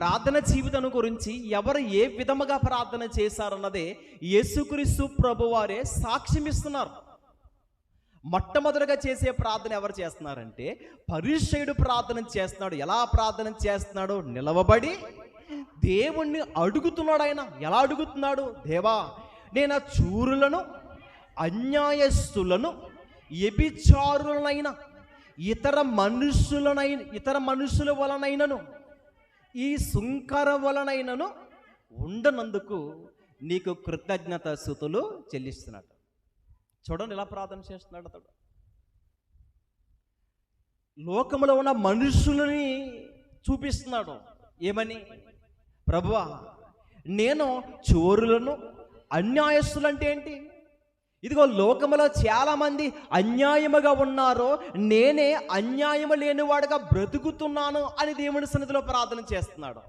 ప్రార్థన జీవితం గురించి ఎవరు ఏ విధముగా ప్రార్థన చేశారన్నదే యేసుక్రీస్తు ప్రభువారే సాక్ష్యం ఇస్తున్నారు. మొట్టమొదటిగా చేసే ప్రార్థన ఎవరు చేస్తున్నారంటే పరిసయ్యుడు ప్రార్థన చేస్తున్నాడు. ఎలా ప్రార్థన చేస్తున్నాడు? నిలవబడి దేవుణ్ణి అడుగుతున్నాడు. ఆయన ఎలా అడుగుతున్నాడు? దేవా, నేను ఆ చూరులను, అన్యాయస్తులను, వ్యభిచారులనైన ఇతర మనుషుల వలనైనను, ఈ సుంకర వలనైనను ఉండనందుకు నీకు కృతజ్ఞత స్తుతులు చెల్లిస్తున్నాడు. చూడండి ఎలా ప్రార్థన చేస్తున్నాడు అతడు. లోకములో ఉన్న మనుషులని చూపిస్తున్నాడు. ఏమని? ప్రభువా, నేను చోరులను, అన్యాయస్తులు అంటే ఏంటి? ఇదిగో లోకములో చాలామంది అన్యాయముగా ఉన్నారో, నేనే అన్యాయము లేనివాడుగా బ్రతుకుతున్నాను అని దేవుని సన్నిధిలో ప్రార్థన చేస్తున్నాడు.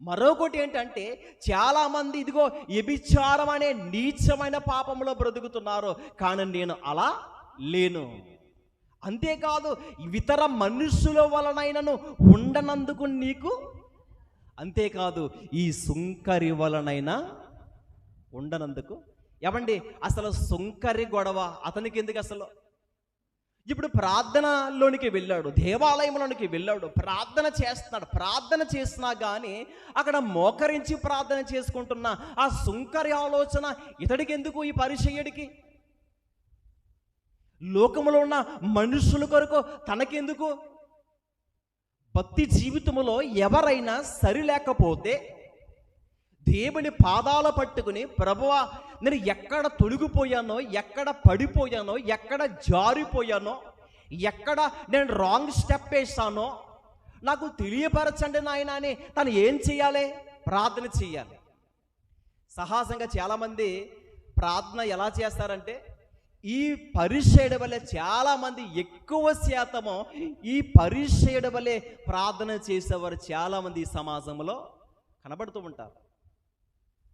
మరొకటి ఏంటంటే చాలామంది ఇదిగో వ్యభిచారం అనే నీచమైన పాపంలో బ్రతుకుతున్నారు, కానీ నేను అలా లేను. అంతేకాదు, ఇతర మనుషుల వలనైనను ఉండనందుకు నీకు, అంతేకాదు ఈ సుంకరి వలనైనా ఉండనందుకు. ఏమండి, అసలు సుంకరి గొడవ అతనికి ఎందుకు? అసలు ఇప్పుడు ప్రార్థనలోనికి వెళ్ళాడు, దేవాలయంలోనికి వెళ్ళాడు, ప్రార్థన చేస్తున్నాడు. ప్రార్థన చేసినా కానీ అక్కడ మోకరించి ప్రార్థన చేసుకుంటున్న ఆ సుంకరి ఆలోచన ఇతడికి ఎందుకు? ఈ పరిసయ్యుడికి. లోకములో ఉన్న మనుషుల కొరకు తనకెందుకు? భక్తి జీవితంలో ఎవరైనా సరిలేకపోతే దేవుని పాదాల పట్టుకుని, ప్రభువా, నేను ఎక్కడ తొలగిపోయానో, ఎక్కడ పడిపోయానో, ఎక్కడ జారిపోయానో, ఎక్కడ నేను రాంగ్ స్టెప్ వేసానో నాకు తెలియపరచండి నాయన అని తను ఏం చేయాలి? ప్రార్థన చేయాలి. సహజంగా చాలామంది ప్రార్థన ఎలా చేస్తారంటే, ఈ పరిసయ్యుడి వలె చాలామంది, ఎక్కువ శాతము ఈ పరిసయ్యుడి వలె ప్రార్థన చేసేవారు చాలామంది ఈ సమాజంలో కనబడుతూ ఉంటారు.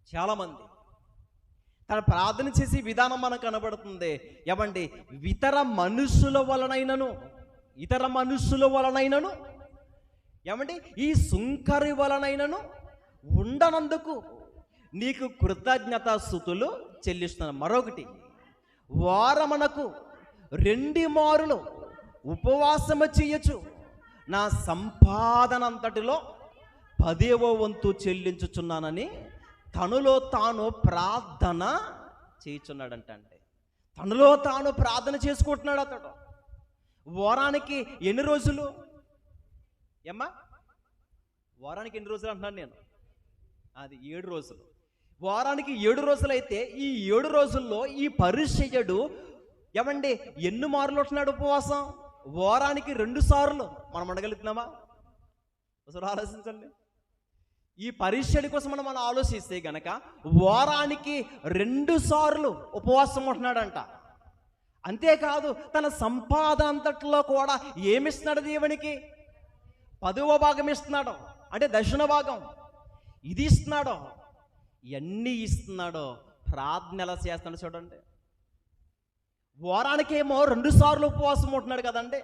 చాలామంది తన ప్రార్థన చేసే విధానం మనకు కనబడుతుంది. ఏమండి, ఇతర మనుషుల వలనైనను ఏమండి ఈ సుంకరి వలనైనను ఉండనందుకు నీకు కృతజ్ఞతాస్తుతులు చెల్లిస్తున్నాను. మరొకటి, వారమునకు 2 మారులు ఉపవాసము చేయొచ్చు, నా సంపాదన అంతటిలో 10వ వంతు చెల్లించుచున్నానని తనలో తాను ప్రార్థన చేయుచున్నాడంట. అంటే తనలో తాను ప్రార్థన చేసుకుంటున్నాడు అతడు. వారానికి ఎన్ని రోజులు? ఏమ్మా, వారానికి ఎన్ని రోజులు అంటున్నాను నేను? అది 7 రోజులు. వారానికి 7 రోజులు అయితే ఈ 7 రోజుల్లో ఈ పరిసయ్యుడు ఏమండి ఎన్ని మార్లు ఉంటున్నాడు ఉపవాసం? వారానికి 2 సార్లు. మనం ఉండగలుగుతున్నామా? ఒకసారి ఆలోచించండి. ఈ పరిసయ్యుడి కోసం మనం ఆలోచిస్తే గనక వారానికి 2 సార్లు ఉపవాసం ఉంటున్నాడంట. అంతేకాదు, తన సంపాదన అంతట్లో కూడా ఏమిస్తున్నాడు దేవునికి? 10వ భాగం ఇస్తున్నాడు, అంటే దశమ భాగం. ఇది ఇస్తున్నాడు, ఇవన్నీ ఇస్తున్నాడు. ప్రార్థన ఎలా చేస్తున్నాడు చూడండి. వారానికేమో 2 సార్లు ఉపవాసం ఉంటున్నాడు కదండి.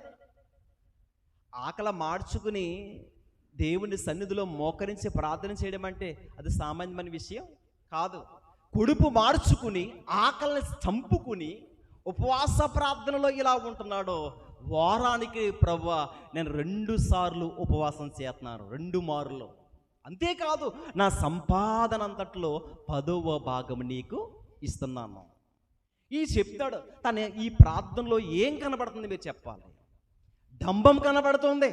ఆకలి మార్చుకుని దేవుని సన్నిధిలో మోకరించి ప్రార్థన చేయడం అంటే అది సామాన్యమైన విషయం కాదు. కుడుపు మార్చుకుని ఆకలిని చంపుకుని ఉపవాస ప్రార్థనలో ఇలా ఉంటున్నాడు. వారానికి ప్రభువా, నేను 2 సార్లు ఉపవాసం చేస్తున్నాను, 2 మార్లు. అంతేకాదు, నా సంపాదన అంతట్లో 10వ భాగం నీకు ఇస్తున్నాను. ఈ చెప్తాడు. తన ఈ ప్రార్థనలో ఏం కనబడుతుంది మీరు చెప్పాలి? డంబం కనబడుతుంది,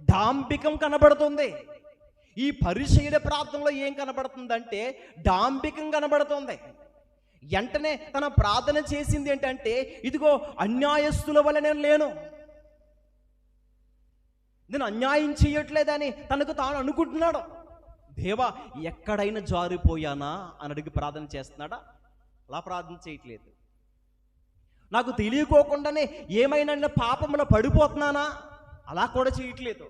డాంబికం కనబడుతుంది. ఈ పరిసయ్యుడి ప్రార్థనలో ఏం కనబడుతుందంటే డాంబికం కనబడుతుంది. వెంటనే తన ప్రార్థన చేసింది ఏంటంటే, ఇదిగో అన్యాయస్తుల వల్ల నేను లేను, నేను అన్యాయం చేయట్లేదని తనకు తాను అనుకుంటున్నాడు. దేవా, ఎక్కడైనా జారిపోయానా అని అడిగి ప్రార్థన చేస్తున్నాడా? అలా ప్రార్థన చేయట్లేదు. నాకు తెలియకోకుండానే ఏమైనా పాపంలో పడిపోతున్నానా? అలా కూడా చేయట్లేదు.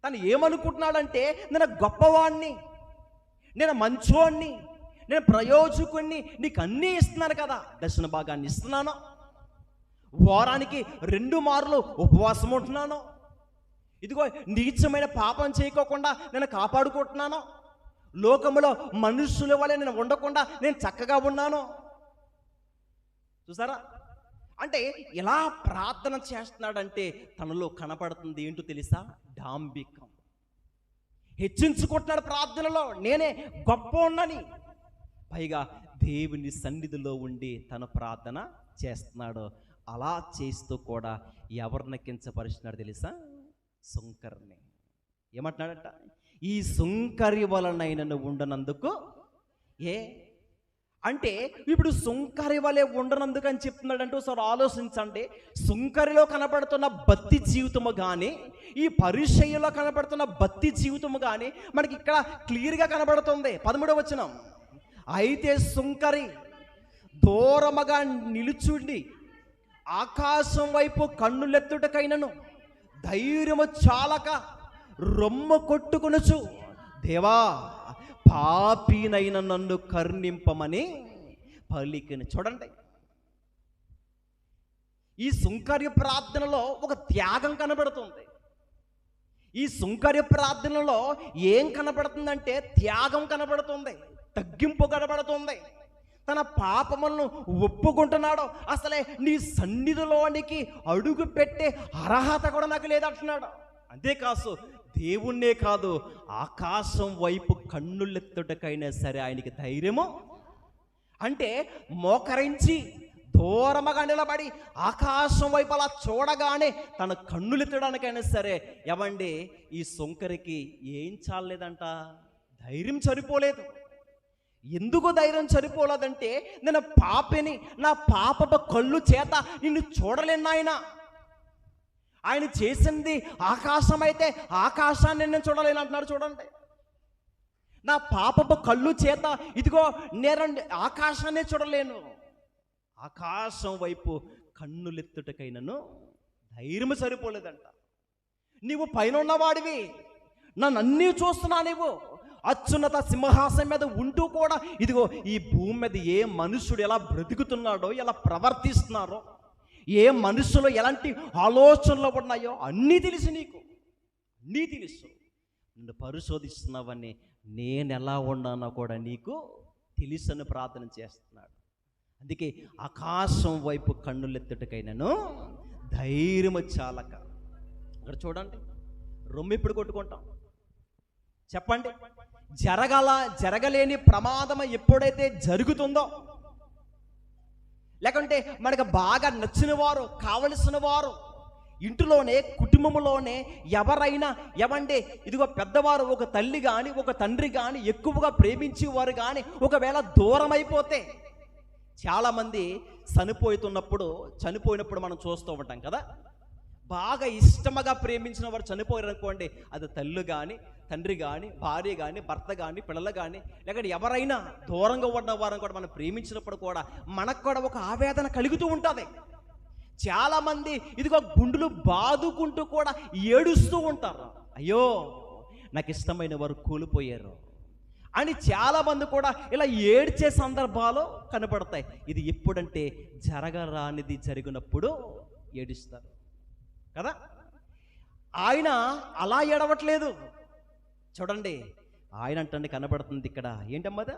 తను ఏమనుకుంటున్నాడంటే, నేను గొప్పవాణ్ణి, నేను మంచోణ్ణి, నేను ప్రయోజకుణ్ణి, నీకు అన్నీ ఇస్తున్నాను కదా, దశమ భాగాన్ని ఇస్తున్నాను, వారానికి 2 మార్లు ఉపవాసం ఉంటున్నాను, ఇదిగో నీచమైన పాపం చేయకోకుండా నేను కాపాడుకుంటున్నాను, లోకములో మనుషుల వలె నేను ఉండకుండా నేను చక్కగా ఉన్నాను. చూసారా? అంటే ఎలా ప్రార్థన చేస్తున్నాడంటే తనలో కనపడుతుంది ఏంటో తెలుసా? డాంబికం. హెచ్చించుకుంటున్నాడు ప్రార్థనలో, నేనే గొప్ప ఉన్నని. పైగా దేవుని సన్నిధిలో ఉండి తన ప్రార్థన చేస్తున్నాడు. అలా చేస్తూ కూడా ఎవరిని కించపరుస్తున్నాడు తెలుసా? సుంకరిని. ఏమంటున్నాడట? ఈ సుంకరి వలనైన నువ్వు ఉండనందుకు అంటే ఇప్పుడు సుంకరి వలె ఉండనందుకు అని చెప్తున్నాడంటే ఒకసారి ఆలోచించండి. సుంకరిలో కనబడుతున్న భక్తి జీవితము కానీ, ఈ పరిచర్యలో కనబడుతున్న భక్తి జీవితము కానీ మనకి ఇక్కడ క్లియర్గా కనబడుతుంది. 13వ వచనం, అయితే సుంకరి దూరముగా నిలుచుండి ఆకాశం వైపు కన్నులెత్తుటకైనను ధైర్యము చాలక రొమ్ము కొట్టుకొనుచు, దేవా పాపినైన నన్ను కరుణింపమని పలికిన. చూడండి, ఈ సుంకర్య ప్రార్థనలో ఒక త్యాగం కనబడుతుంది. ఈ సుంకర్య ప్రార్థనలో ఏం కనబడుతుందంటే త్యాగం కనబడుతుంది, తగ్గింపు కనబడుతుంది. తన పాపములను ఒప్పుకుంటున్నాడు. అసలే నీ సన్నిధిలోనికి అడుగు పెట్టే అర్హత కూడా నాకు లేదంటున్నాడు. అంతేకాదు, దేవుణ్ణే కాదు, ఆకాశం వైపు కన్నులెత్తుటకైనా సరే ఆయనకి ధైర్యము. అంటే మోకరించి దూరముగా నిలబడి ఆకాశం వైపు అలా చూడగానే తన కన్నులెత్తడానికైనా సరే ఎవండి ఈ సుంకరికి ఏం చాలేదంట? ధైర్యం సరిపోలేదు. ఎందుకు ధైర్యం సరిపోలేదంటే, నేను పాపిని, నా పాపపు కళ్ళు చేత నిన్ను చూడలేను నాయన. ఆయన చేసింది ఆకాశం అయితే ఆకాశాన్ని నేను చూడలేను అంటున్నాడు. చూడండి, నా పాపపు కళ్ళు చేత ఇదిగో నేను ఆకాశాన్ని చూడలేను. ఆకాశం వైపు కన్నులెత్తుటకైనను ధైర్యం సరిపోలేదంట. నీవు పైన ఉన్నవాడివి, నన్ను అన్నీ చూస్తున్నా. నీవు అత్యున్నత సింహాసనం మీద ఉంటూ కూడా ఇదిగో ఈ భూమి మీద ఏ మనుషుడు ఎలా బ్రతుకుతున్నాడో, ఎలా ప్రవర్తిస్తున్నారో, ఏ మనుషులు ఎలాంటి ఆలోచనలు ఉన్నాయో అన్నీ తెలుసు. నీకు అన్నీ తెలుసు. నిన్ను పరిశోధిస్తున్నావని నేను ఎలా ఉన్నానో కూడా నీకు తెలుసని ప్రార్థన చేస్తున్నాడు. అందుకే ఆకాశం వైపు కన్నులెత్తుటకైనను ధైర్యము చాలక. ఇక్కడ చూడండి, రొమ్ము ఎప్పుడు కొట్టుకుంటాం చెప్పండి? జరగలేని ప్రమాదం ఎప్పుడైతే జరుగుతుందో, లేకుంటే మనకు బాగా నచ్చిన వారు, కావలసిన వారు ఇంటిలోనే, కుటుంబంలోనే ఎవరైనా ఎవండి ఇదిగో పెద్దవారు, ఒక తల్లి కానీ ఒక తండ్రి కానీ ఎక్కువగా ప్రేమించేవారు కానీ ఒకవేళ దూరం అయిపోతే, చాలామంది చనిపోయినప్పుడు మనం చూస్తూ ఉంటాం కదా. బాగా ఇష్టముగా ప్రేమించిన వారు చనిపోయారు అనుకోండి, అది తల్లి కానీ తండ్రి కానీ భార్య కానీ భర్త కానీ పిల్లలు కానీ లేకపోతే ఎవరైనా దూరంగా ఉన్న వారిని కూడా మనం ప్రేమించినప్పుడు కూడా మనకు కూడా ఒక ఆవేదన కలుగుతూ ఉంటుంది. చాలామంది ఇదిగో గుండెలు బాదుకుంటూ కూడా ఏడుస్తూ ఉంటారు, అయ్యో నాకు ఇష్టమైన వారు కూలిపోయారు అని. చాలామంది కూడా ఇలా ఏడ్చే సందర్భాలు కనపడతాయి. ఇది ఎప్పుడంటే జరగరానిది జరిగినప్పుడు ఏడుస్తారు కదా. ఆయన అలా ఏడవట్లేదు. చూడండి, ఆయన అంటే కనబడుతుంది ఇక్కడ ఏంటమ్మదా,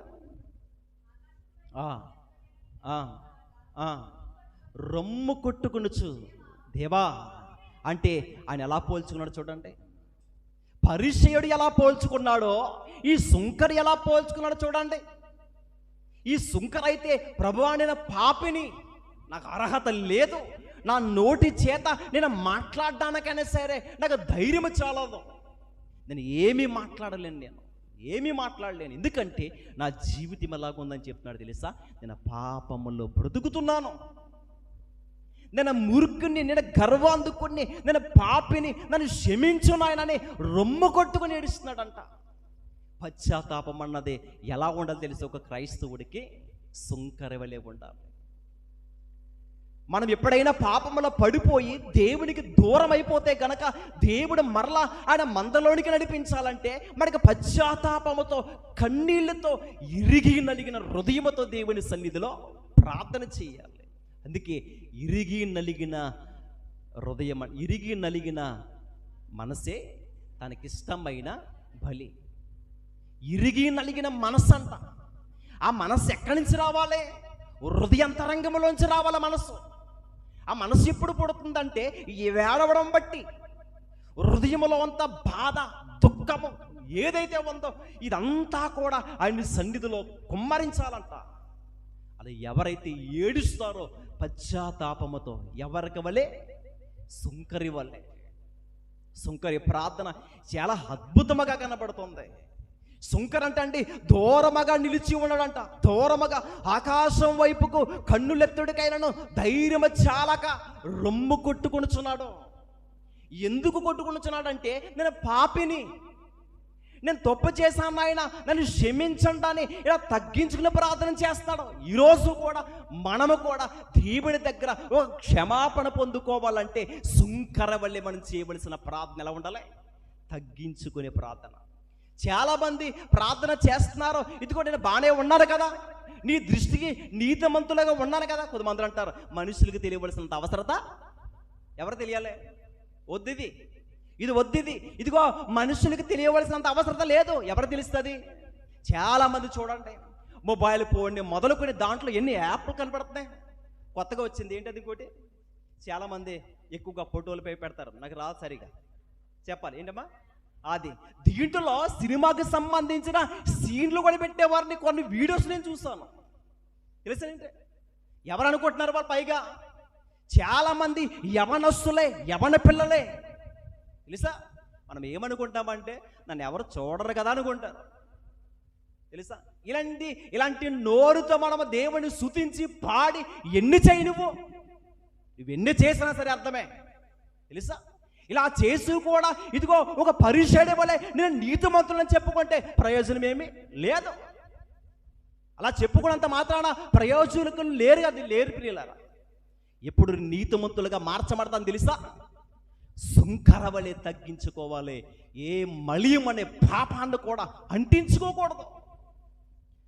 రొమ్ము కొట్టుకొనుచు, దేవా అంటే ఆయన ఎలా పోల్చుకున్నాడు చూడండి. పరిసయ్యుడు ఎలా పోల్చుకున్నాడో ఈ సుంకరి ఎలా పోల్చుకున్నాడో చూడండి. ఈ సుంకరైతే ప్రభువా నేను పాపిని, నాకు అర్హత లేదు, నా నోటి చేత నేను మాట్లాడడానికైనా సరే నాకు ధైర్యం చాలదు, నేను ఏమీ మాట్లాడలేను, ఎందుకంటే నా జీవితం ఎలాగుందని చెప్తున్నాడు తెలుసా? నేను పాపములో బ్రతుకుతున్నాను, నేను మూర్ఖుని, నేను గర్వాందుకుని, నేను పాపిని, నన్ను క్షమించు నాయనని రొమ్ము కొట్టుకుని ఏడుస్తున్నాడంట. పశ్చాత్తాపం అన్నది ఎలా ఉండాలి తెలుసు? ఒక క్రైస్తవుడికి సుంకరి వలె ఉండాలి. మనం ఎప్పుడైనా పాపములో పడిపోయి దేవునికి దూరం అయిపోతే గనక దేవుడు మరలా ఆయన మందలోనికి నడిపించాలంటే మనకి పశ్చాత్తాపముతో, కన్నీళ్లతో, ఇరిగి నలిగిన హృదయముతో దేవుని సన్నిధిలో ప్రార్థన చేయాలి. అందుకే ఇరిగి నలిగిన హృదయం, ఇరిగి నలిగిన మనసే తనకిష్టమైన బలి. ఇరిగి నలిగిన మనస్సు అంట. ఆ మనస్సు ఎక్కడి నుంచి రావాలి? హృదయంతరంగంలోంచి రావాలి మనస్సు. ఆ మనసు ఎప్పుడు పుడుతుందంటే ఈ వేడవడం బట్టి. హృదయంలో అంత బాధ, దుఃఖము ఏదైతే ఉందో ఇదంతా కూడా ఆయన సన్నిధిలో కుమ్మరించాలంట. అది ఎవరైతే ఏడుస్తారో పశ్చాత్తాపముతో, ఎవరికి వలె? సుంకరి వలె. సుంకరి ప్రార్థన చాలా అద్భుతముగా కనబడుతుంది. సుంకర్ అంటే దూరముగా నిలిచి ఉన్నాడంట. దూరముగా ఆకాశం వైపుకు కన్నులెత్తుడికైనను ధైర్యము చాలక రొమ్ము కొట్టుకొనుచున్నాడు. ఎందుకు కొట్టుకొనుచున్నాడంటే, నేను పాపిని, నేను తప్పు చేశాను ఆయన, నన్ను క్షమించండి అని ఇలా తగ్గించుకుని ప్రార్థన చేస్తాడు. ఈరోజు కూడా మనము కూడా దేవుని దగ్గర ఒక క్షమాపణ పొందుకోవాలంటే సుంకర వల్లే మనం చేయవలసిన ప్రార్థన ఎలా ఉండాలి? తగ్గించుకునే ప్రార్థన. చాలామంది ప్రార్థన చేస్తున్నారు, ఇదిగో నేను బాగానే ఉన్నాను కదా, నీ దృష్టికి నీతిమంతులుగా ఉన్నాను కదా. కొంతమంది అంటారు మనుషులకు తెలియవలసినంత అవసరత ఎవరు తెలియాలి? వద్దిది, ఇది వద్దిది, ఇదిగో మనుషులకు తెలియవలసినంత అవసరత లేదు. ఎవరు తెలుస్తుంది? చాలామంది చూడండి, మొబైల్ ఫోన్ని మొదలుకొని దాంట్లో ఎన్ని యాప్లు కనపడుతున్నాయి. కొత్తగా వచ్చింది ఏంటది? ఇంకోటి చాలామంది ఎక్కువగా ఫోటోలు పెడతారు. నాకు రాదు సరిగా చెప్పాలి ఏంటమ్మా అది. దీంట్లో సినిమాకి సంబంధించిన సీన్లు కూడా పెట్టేవారిని కొన్ని వీడియోస్ నేను చూస్తాను. తెలుసంటే ఎవరు అనుకుంటున్నారు వాళ్ళు? పైగా చాలామంది యవనస్తులే, యవన పిల్లలే. తెలుసా? మనం ఏమనుకుంటామంటే నన్ను ఎవరు చూడరు కదా అనుకుంటారు. తెలుసా? ఇలాంటి నోరుతో మనము దేవుని స్తుతించి పాడి ఎన్ని చేయి నువ్వెన్ని చేసినా సరే అర్థమే. తెలుసా? ఇలా చేసి కూడా ఇదిగో ఒక పరిచయుడి వలె నేను నీతిమంతులని చెప్పుకుంటే ప్రయోజనం ఏమీ లేదు. అలా చెప్పుకున్నంత మాత్రాన ప్రయోజకులు లేరు. అది లేరు ప్రియులారా. ఎప్పుడు నీతిమంతులుగా మార్చబడతాను తెలుసా? సుంకర వలె తగ్గించుకోవాలి. ఏ మలియం అనే పాపాన్ని కూడా అంటించుకోకూడదు.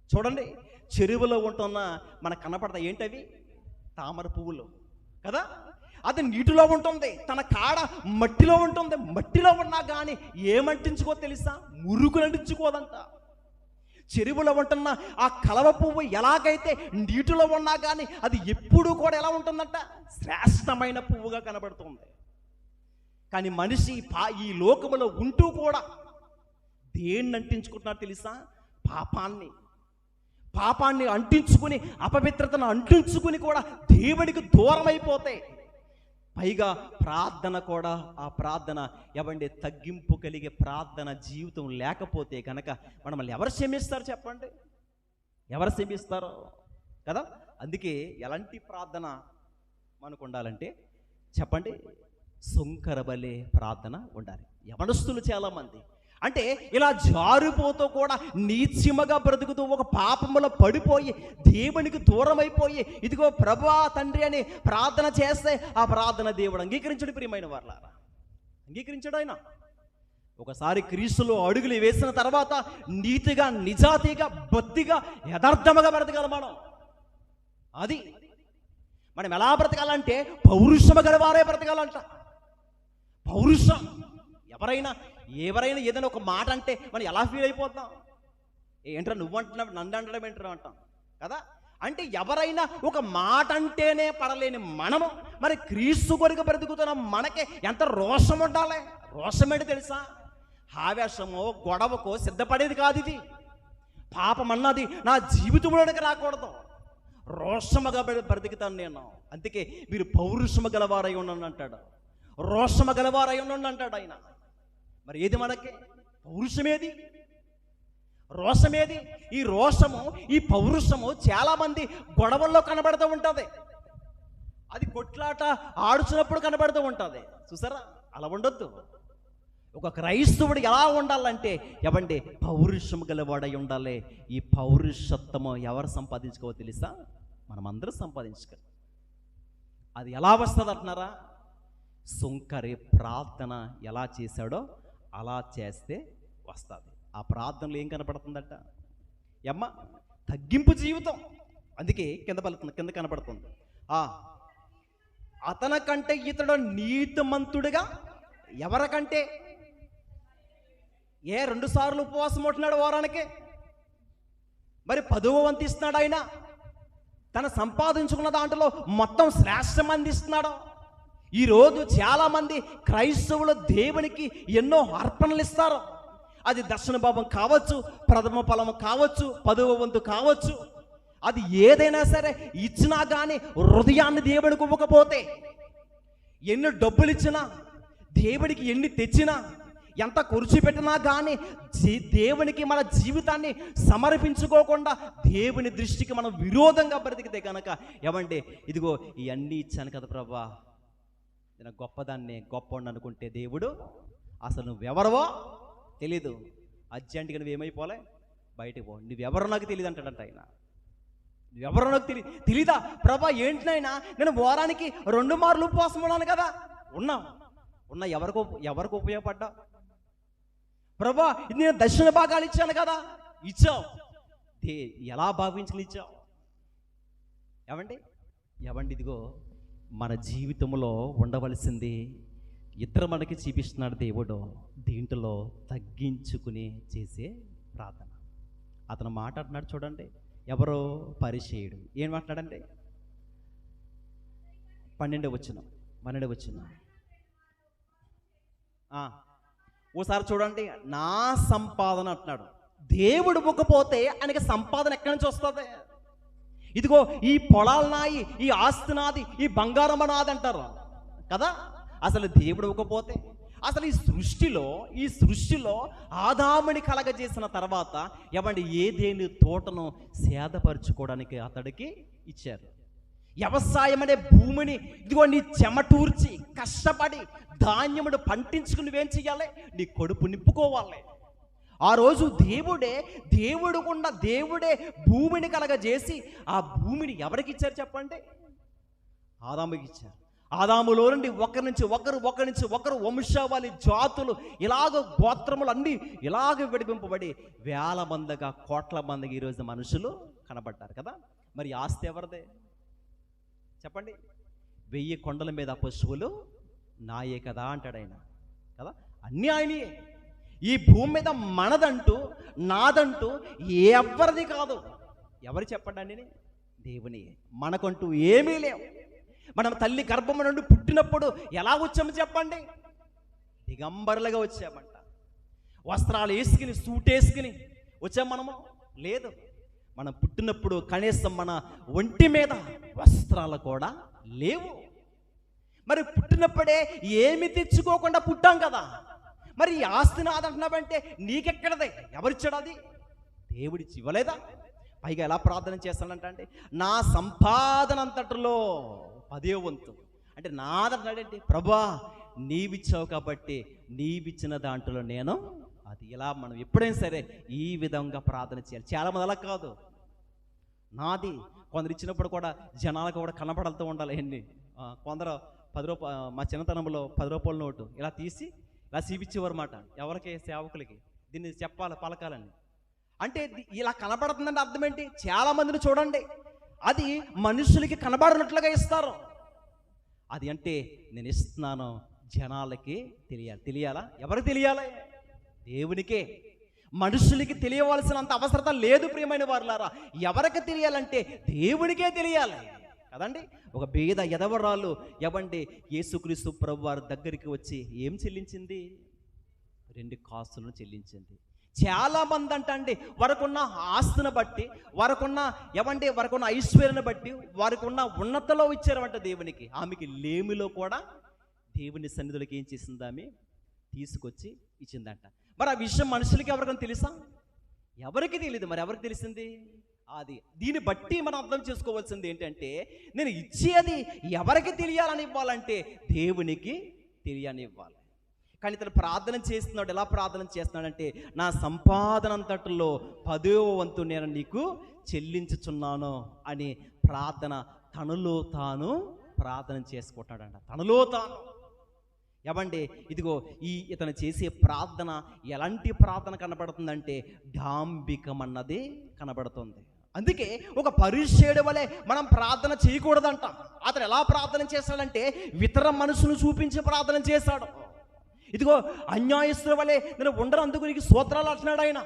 చూడండి, చెరువులో ఉంటున్న మనకు కనపడతాయి ఏంటవి? తామర పువ్వులు కదా. అది నీటిలో ఉంటుంది, తన కాడ మట్టిలో ఉంటుంది. మట్టిలో ఉన్నా కానీ ఏమంటించుకో తెలుసా? మురుగులు అంటించుకోదంట. చెరువులో ఉంటున్న ఆ కలవ పువ్వు ఎలాగైతే నీటిలో ఉన్నా కానీ అది ఎప్పుడూ కూడా ఎలా ఉంటుందంట? శ్రేష్టమైన పువ్వుగా కనబడుతుంది. కానీ మనిషి ఈ లోకములో ఉంటూ కూడా దేన్ని అంటించుకుంటున్నాడు తెలుసా? పాపాన్ని అంటించుకుని, అపవిత్రతను అంటించుకుని కూడా దేవునికి దూరం అయిపోతే, పైగా ప్రార్థన కూడా, ఆ ప్రార్థన ఎవండి తగ్గింపు కలిగే ప్రార్థన జీవితం లేకపోతే కనుక మనల్ని ఎవరు క్షమిస్తారు చెప్పండి? ఎవరు క్షమిస్తారో కదా. అందుకే ఎలాంటి ప్రార్థన మనకు ఉండాలంటే చెప్పండి, సుంకరబలే ప్రార్థన ఉండాలి. యవనస్తులు చాలామంది అంటే ఇలా జారిపోతూ కూడా నీచిమగా బ్రతుకుతూ ఒక పాపములో పడిపోయి దేవునికి దూరం అయిపోయి ఇదిగో ప్రభువా తండ్రి అని ప్రార్థన చేస్తే ఆ ప్రార్థన దేవుడు అంగీకరించడు. ప్రియమైన వారలారా, అంగీకరించడు ఆయన. ఒకసారి క్రీస్తులో అడుగులు వేసిన తర్వాత నీతిగా, నిజాతిగా, బొత్తిగా, యథార్థముగా బ్రతకాలి మనం. అది మనం ఎలా బ్రతకాలంటే పౌరుషము గలవారే బ్రతకాలంట. పౌరుషం. ఎవరైనా ఏదైనా ఒక మాట అంటే మనం ఎలా ఫీల్ అయిపోతాం? ఏంట్రా నువ్వు అంటున్నావు, నన్ను అంటడం ఏంట్రా అంటాం కదా. అంటే ఎవరైనా ఒక మాట అంటేనే పడలేని మనము మరి క్రీస్తు కొరకు బ్రతుకుతున్న మనకే ఎంత రోషం ఉండాలి. రోషం ఏంటి తెలుసా? ఆవేశమో గొడవకో సిద్ధపడేది కాదు ఇది. పాపం అన్నది నా జీవితంలోనికి రాకూడదు. రోషముగా బ్రతుకుతాను నేను. అందుకే మీరు పౌరుషము గలవారై ఉండండి అంటాడు, రోషము గలవారై ఉండండి అంటాడు ఆయన. మరి ఏది మనకి పౌరుషమేది? రోషమేది? ఈ రోషము, ఈ పౌరుషము చాలామంది గొడవల్లో కనబడుతూ ఉంటుంది. అది కొట్లాట ఆడుచున్నప్పుడు కనబడుతూ ఉంటుంది. చూసారా? అలా ఉండొద్దు. ఒక క్రైస్తవుడు ఎలా ఉండాలంటే ఎవండి పౌరుషం గలవాడై ఉండాలి. ఈ పౌరుషత్వము ఎవరు సంపాదించుకోవో తెలుసా? మనమందరం సంపాదించుకోవాలి. అది ఎలా వస్తుంది అంటున్నారా? సుంకరి ప్రార్థన ఎలా చేశాడో అలా చేస్తే వస్తుంది. ఆ ప్రార్థనలో ఏం కనపడుతుందట? ఎమ్మ తగ్గింపు జీవితం. అందుకే కింద కనపడుతుంది, అతనికంటే ఇతడు నీతిమంతుడిగా ఎవరికంటే? 2 సార్లు ఉపవాసం ఉంటున్నాడు వారానికి, మరి 10వ వంతు ఇస్తున్నాడు ఆయన. తను సంపాదించుకున్న దాంట్లో మొత్తం శ్రేష్టం అందిస్తున్నాడు. ఈరోజు చాలామంది క్రైస్తవులు దేవునికి ఎన్నో అర్పణలు ఇస్తారు. అది దర్శన భావం కావచ్చు, ప్రథమ ఫలం కావచ్చు, 10వ వంతు కావచ్చు. అది ఏదైనా సరే ఇచ్చినా కానీ హృదయాన్ని దేవుడికి ఇవ్వకపోతే, ఎన్ని డబ్బులు ఇచ్చినా, దేవుడికి ఎన్ని తెచ్చినా, ఎంత ఖర్చు పెట్టినా కానీ దేవునికి మన జీవితాన్ని సమర్పించుకోకుండా దేవుని దృష్టికి మనం విరోధంగా బ్రతికితే కనుక, ఏమంటే ఇదిగో ఇవన్నీ ఇచ్చాను కదా ప్రభా, నేను గొప్పదాన్ని గొప్పవాడిని అనుకుంటే దేవుడు అసలు నువ్వెవరవో తెలీదు, అర్జెంటుగా నువ్వేమైపోలే, బయటకు పో, నువ్వెవరో నాకు తెలియదు అంటాడంట ఆయన. నువ్వెవరో నాకు తెలీదా ప్రభా? ఏంటినైనా నేను వారానికి 2 మార్లు ఉపవాసం ఉన్నాను కదా. ఉన్నా ఎవరికి ఉపయోగపడ్డా ప్రభా? నేను దక్షిణ భాగాలు ఇచ్చాను కదా. ఇచ్చావు, ఎలా భావించుకుని ఇచ్చావు? ఏమండి ఇదిగో మన జీవితంలో ఉండవలసింది ఇద్దరు మనకి చూపిస్తున్నాడు దేవుడు. దీంట్లో తగ్గించుకుని చేసే ప్రార్థన. అతను మాట్లాడుతున్నాడు చూడండి, ఎవరో పరిచయుడు ఏం మాట్లాడండి? 12వ వచనం. ఓసారి చూడండి, నా సంపాదన అంటున్నాడు. దేవుడు ఇవ్వకపోతే ఆయనకి సంపాదన ఎక్కడి నుంచి వస్తుంది? ఇదిగో ఈ పొలాలు నాయి, ఈ ఆస్తి నాది, ఈ బంగారం నాది అంటారు కదా. అసలు దేవుడు ఇవ్వకపోతే, అసలు ఈ సృష్టిలో ఆదాముని కలగజేసిన తర్వాత ఏమండి ఏదేని తోటను సేదపరచుకోవడానికి అతడికి ఇచ్చారు. వ్యవసాయం అనే భూమిని ఇదిగో నీ చెమటూర్చి కష్టపడి ధాన్యమును పండించుకుని నువ్వేం చెయ్యాలి? నీ కడుపు నింపుకోవాలి. ఆ రోజు దేవుడే భూమిని కలగజేసి ఆ భూమిని ఎవరికి ఇచ్చారు చెప్పండి? ఆదాముకి ఇచ్చారు. ఆదాములో నుండి ఒకరి నుంచి ఒకరు వంశావళి జాతులు ఇలాగ గోత్రములు అన్నీ ఇలాగ విడిపింపబడి వేల మందిగా కోట్ల మందిగా ఈరోజు మనుషులు కనబడ్డారు కదా. మరి ఆస్తి ఎవరిదే చెప్పండి? 1000 కొండల మీద పశువులు నాయే కదా అంటాడు ఆయన కదా. అన్నీ ఆయనయే. ఈ భూమి మీద మనదంటూ నాదంటూ ఎవరిది కాదు. ఎవరు చెప్పండి అండి? దేవుని. మనకంటూ ఏమీ లేవు. మనం తల్లి గర్భము నుండి పుట్టినప్పుడు ఎలా వచ్చాము చెప్పండి? దిగంబరులుగా వచ్చామంట. వస్త్రాలు వేసుకుని సూట్ వేసుకుని వచ్చాం మనము? లేదు. మనం పుట్టినప్పుడు కనీసం మన ఒంటి మీద వస్త్రాలు కూడా లేవు. మరి పుట్టినప్పుడే ఏమి తెచ్చుకోకుండా పుట్టాం కదా. మరి ఈ ఆస్తి నాదంటున్నావంటే నీకెక్కడదే? ఎవరిచ్చాడు? అది దేవుడిచ్చి ఇవ్వలేదా? పైగా ఎలా ప్రార్థన చేస్తానంటే, నా సంపాదన అంతటిలో 10వ వంతు అంటే నాదంటాడేంటి? ప్రభా నీవిచ్చావు కాబట్టి నీవిచ్చిన దాంట్లో నేను అది. ఇలా మనం ఎప్పుడైనా సరే ఈ విధంగా ప్రార్థన చేయాలి. చాలా మంది అలా కాదు, నాది. కొందరు ఇచ్చినప్పుడు కూడా జనాలకు కూడా కనపడుతూ ఉండాలి. ఎన్ని కొందరు 10 రూపాయలు, మా చిన్నతనంలో 10 రూపాయల నోటు ఇలా తీసి ఇలా చూపించేవారు అన్నమాట. ఎవరికి? సేవకులకి. దీన్ని చెప్పాలి, పలకాలని. అంటే ఇలా కనబడుతుందంటే అర్థం ఏంటి? చాలా మందిని చూడండి, అది మనుషులకి కనబడినట్లుగా ఇస్తారు. అది అంటే నేను ఇస్తున్నాను జనాలకి తెలియాలా? ఎవరికి తెలియాలి? దేవునికే. మనుషులకి తెలియవలసినంత అవసరత లేదు ప్రియమైన వారులారా. ఎవరికి తెలియాలంటే దేవునికే తెలియాలి కదండి. ఒక బీద ఎదవరాలు ఏమండి యేసుక్రీస్తు ప్రభు వారి దగ్గరికి వచ్చి ఏం చెల్లించింది? 2 కాసులను చెల్లించింది. చాలా మంది అంటండి వారికున్న ఆస్తిని బట్టి, వారికున్న ఐశ్వర్యాన్ని బట్టి, వారికున్న ఉన్నతలో ఇచ్చారమంట దేవునికి. ఆమెకి లేమిలో కూడా దేవుని సన్నిధిలోకి ఏం చేసింది? ఆమె తీసుకొచ్చి ఇచ్చిందంట. మరి ఆ విషయం మనుషులకి ఎవరికైనా తెలుసా? ఎవరికి తెలియదు. మరి ఎవరికి తెలిసింది? అది. దీన్ని బట్టి మనం అర్థం చేసుకోవాల్సింది ఏంటంటే, నేను ఇచ్చేది ఎవరికి తెలియాలని ఇవ్వాలంటే దేవునికి తెలియని ఇవ్వాలి. కానీ ఇతను ప్రార్థన చేస్తున్నాడు. ఎలా ప్రార్థన చేస్తున్నాడంటే, నా సంపాదన అంతటిలో 10వ వంతు నేను నీకు చెల్లించుచున్నాను అని ప్రార్థన, తనలో తాను ప్రార్థన చేసుకుంటాడంట. తనలో తాను. ఏమండి ఇదిగో ఇతను చేసే ప్రార్థన ఎలాంటి ప్రార్థన కనబడుతుందంటే డాంబికం అన్నది కనబడుతుంది. అందుకే ఒక పరిచయుడి వలె మనం ప్రార్థన చేయకూడదంట. అతను ఎలా ప్రార్థన చేస్తాడంటే ఇతర మనసును చూపించి ప్రార్థన చేశాడు. ఇదిగో అన్యాయస్తుల వలె నేను ఉండనందుకు నీకు స్తోత్రాలు అంటున్నాడు ఆయన.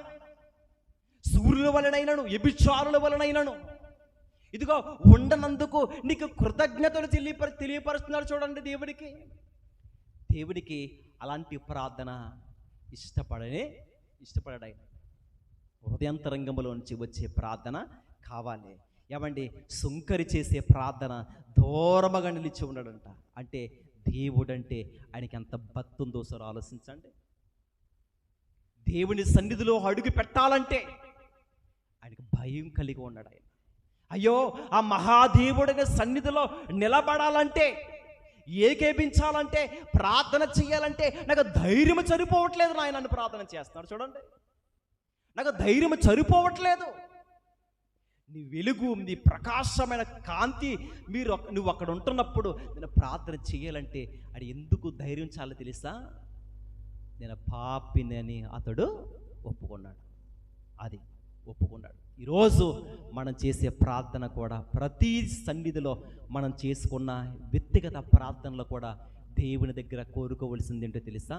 సూర్యుల వలనైనను వ్యభిచారుల వలనైనను ఇదిగో ఉండనందుకు నీకు కృతజ్ఞతలు తెలియపరుస్తున్నాడు. చూడండి, దేవుడికి అలాంటి ప్రార్థన ఇష్టపడాడు ఆయన. హృదయాంతరంగంలోంచి వచ్చే ప్రార్థన కావాలి. ఏమండి, సుంకరి చేసే ప్రార్థన దూరముగా నిలిచి ఉన్నాడంట. అంటే దేవుడంటే ఆయనకి ఎంత భక్తి ఉందో సార్ ఆలోచించండి. దేవుని సన్నిధిలో అడుగు పెట్టాలంటే ఆయనకి భయం కలిగి ఉన్నాడు ఆయన. అయ్యో, ఆ మహాదేవుడిని సన్నిధిలో నిలబడాలంటే, ఏకేపించాలంటే, ప్రార్థన చేయాలంటే నాకు ధైర్యం సరిపోవట్లేదు నాయన నన్ను ప్రార్థన చేస్తున్నాడు. చూడండి, నాకు ధైర్యం సరిపోవట్లేదు. నీ వెలుగు, నీ ప్రకాశమైన కాంతి నువ్వు అక్కడ ఉంటున్నప్పుడు నేను ప్రార్థన చేయాలంటే అది ఎందుకు ధైర్యం చాలా తెలుసా? నేను పాపినని అతడు ఒప్పుకున్నాడు. ఈరోజు మనం చేసే ప్రార్థన కూడా, ప్రతి సన్నిధిలో మనం చేసుకున్న వ్యక్తిగత ప్రార్థనలో కూడా దేవుని దగ్గర కోరుకోవలసింది ఏంటో తెలుసా?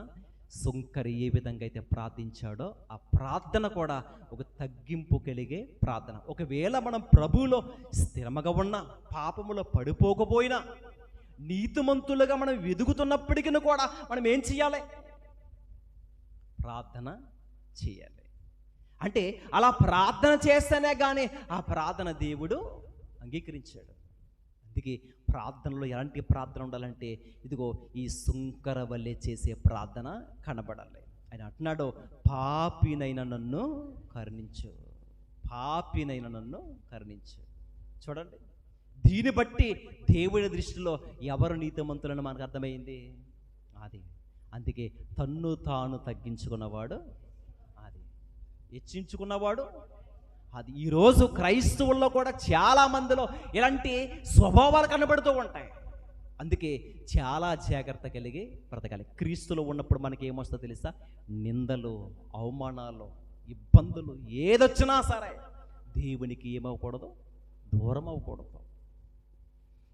సుంకరి ఏ విధంగా అయితే ప్రార్థించాడో ఆ ప్రార్థన కూడా ఒక తగ్గింపు కలిగే ప్రార్థన. ఒకవేళ మనం ప్రభువులో స్థిరముగా ఉన్నా, పాపములో పడిపోకపోయినా, నీతిమంతులుగా మనం ఎదుగుతున్నప్పటికీ కూడా మనం ఏం చేయాలి? ప్రార్థన చేయాలి. అంటే అలా ప్రార్థన చేస్తేనే కానీ ఆ ప్రార్థన దేవుడు అంగీకరించాడు. అందుకే ప్రార్థనలో ఎలాంటి ప్రార్థన ఉండాలంటే, ఇదిగో ఈ సుంకర వల్లే చేసే ప్రార్థన కనబడాలి. ఆయన అంటున్నాడు, పాపినైన నన్ను కరుణించు. చూడండి, దీన్ని బట్టి దేవుని దృష్టిలో ఎవరు నీతిమంతులని మనకు అర్థమైంది. అందుకే తన్ను తాను తగ్గించుకున్నవాడు, హెచ్చించుకున్నవాడు. ఈరోజు క్రైస్తవుల్లో కూడా చాలా మందిలో ఇలాంటి స్వభావాలు కనబడుతూ ఉంటాయి. అందుకే చాలా జాగ్రత్త కలిగి బ్రతకాలి. క్రీస్తులో ఉన్నప్పుడు మనకి ఏమొస్తుందో తెలుసా? నిందలు, అవమానాలు, ఇబ్బందులు ఏదొచ్చినా సరే దేవునికి ఏమవ్వకూడదు, దూరం అవ్వకూడదు.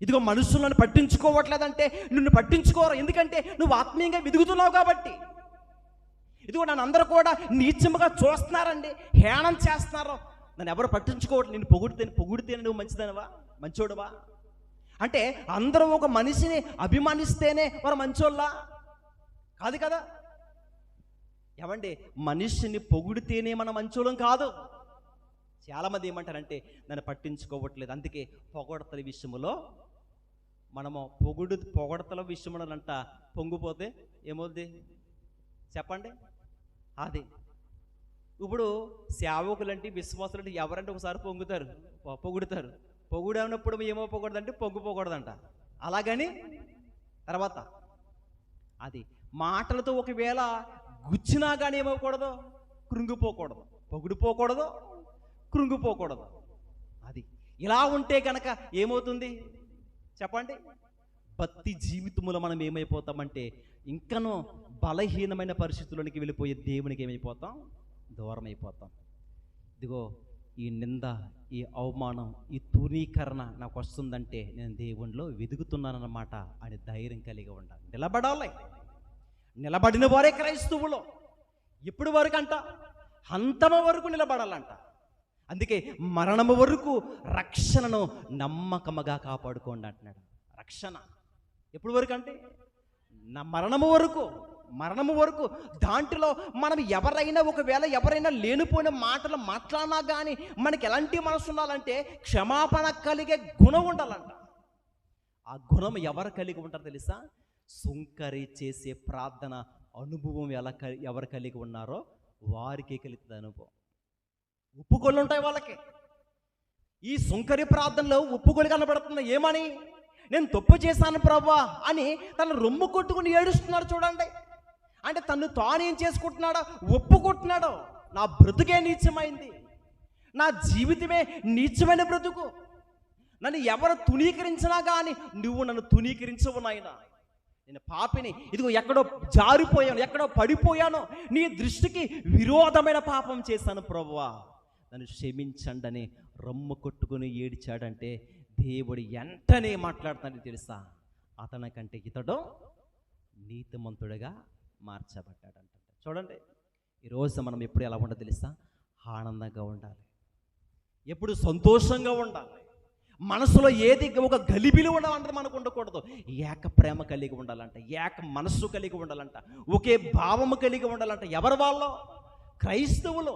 ఇదిగో మనుషులను పట్టించుకోవట్లేదంటే నిన్ను పట్టించుకోరు, ఎందుకంటే నువ్వు ఆత్మీయంగా వెదుగుతున్నావు కాబట్టి. ఇదిగో నన్ను అందరూ కూడా నీచముగా చూస్తున్నారండి, హేళన చేస్తున్నారు, నన్ను ఎవరు పట్టించుకోవట్లేదు. నేను పొగిడితే నువ్వు మంచోడువా అంటే అందరూ ఒక మనిషిని అభిమానిస్తేనే వారు మంచోళ్ళా? కాదు కదా. ఏమండి, మనిషిని పొగిడితేనే మన మంచోళం కాదు. చాలామంది ఏమంటారంటే నన్ను పట్టించుకోవట్లేదు, అందుకే పొగడతల విషయంలో మనము పొగడతల విషయంలో అంట పొంగిపోతే ఏమవుద్ది చెప్పండి? ఇప్పుడు సేవకులంటే, విశ్వాసులంటే ఎవరంటే ఒకసారి పొగుడుతారు. పొగుడేమన్నప్పుడు ఏమవ్వకూడదంటే పొంగిపోకూడదంట. అలాగని తర్వాత మాటలతో ఒకవేళ గుచ్చినా కానీ ఏమవ్వకూడదు, పొగిడిపోకూడదు, కృంగిపోకూడదు. ఇలా ఉంటే కనుక ఏమవుతుంది చెప్పండి? భక్తి జీవితంలో మనం ఏమైపోతామంటే ఇంకనూ బలహీనమైన పరిస్థితుల్లోనికి వెళ్ళిపోయే దేవునికి ఏమైపోతాం? దూరం అయిపోతాం. ఇదిగో ఈ నింద, ఈ అవమానం, ఈ తూనీకరణ నాకు వస్తుందంటే నేను దేవునిలో వెదుగుతున్నానన్నమాట అని ధైర్యం కలిగి ఉండాలి. నిలబడిన వారే క్రైస్తవులు. ఎప్పుడు వరకు అంట? అంతమ వరకు నిలబడాలంట. అందుకే మరణము వరకు రక్షణను నమ్మకముగా కాపాడుకోండి అంటున్నాడు. రక్షణ ఎప్పుడు వరకు అంటే మరణము వరకు. దాంట్లో మనం ఎవరైనా లేనిపోయిన మాటలు మాట్లాడినా కానీ మనకి ఎలాంటి మనసు ఉండాలంటే క్షమాపణ కలిగే గుణం ఉండాలంట. ఆ గుణం ఎవరు కలిగి ఉంటారో తెలుసా? సుంకరి చేసే ప్రార్థన అనుభవం ఎవరు కలిగి ఉన్నారో వారికి కలుగుతుంది అనుభవం. ఉప్పుకొళ్ళు ఉంటాయి వాళ్ళకి. ఈ సుంకరి ప్రార్థనలో ఉప్పుకొలు కనబడుతుంది. ఏమని? నేను తప్పు చేశాను ప్రభువా అని తను రొమ్ము కొట్టుకుని ఏడుస్తున్నాడు. చూడండి, అంటే తను తాను ఏం చేసుకుంటున్నాడో ఒప్పుకుంటున్నాడో. నా బ్రతుకే నీచమైంది, నా జీవితమే నీచమైన బ్రతుకు, నన్ను ఎవరు తునీకరించినా కానీ నువ్వు నన్ను తునీకరించవు నాయనా, నేను పాపిని, ఇదిగో ఎక్కడో జారిపోయాను, ఎక్కడో పడిపోయాను, నీ దృష్టికి విరోధమైన పాపం చేశాను ప్రభువా, నన్ను క్షమించండి అని రొమ్ము కొట్టుకుని ఏడిచాడంటే దేవుడు వెంటనే మాట్లాడుతాడని తెలుసా? అతనికంటే ఇతడు నీతిమంతుడిగా మార్చబడ్డాడంట. చూడండి, ఈరోజు మనం ఎప్పుడు ఎలా ఉండాలో తెలుసా? ఆనందంగా ఉండాలి, ఎప్పుడు సంతోషంగా ఉండాలి. మనసులో ఏది ఒక గలిబిలి ఉండాలంటే మనకు ఉండకూడదు. ఏక ప్రేమ కలిగి ఉండాలంట, ఏక మనస్సు కలిగి ఉండాలంట, ఒకే భావము కలిగి ఉండాలంట. ఎవరు వాళ్ళు? క్రైస్తవులు.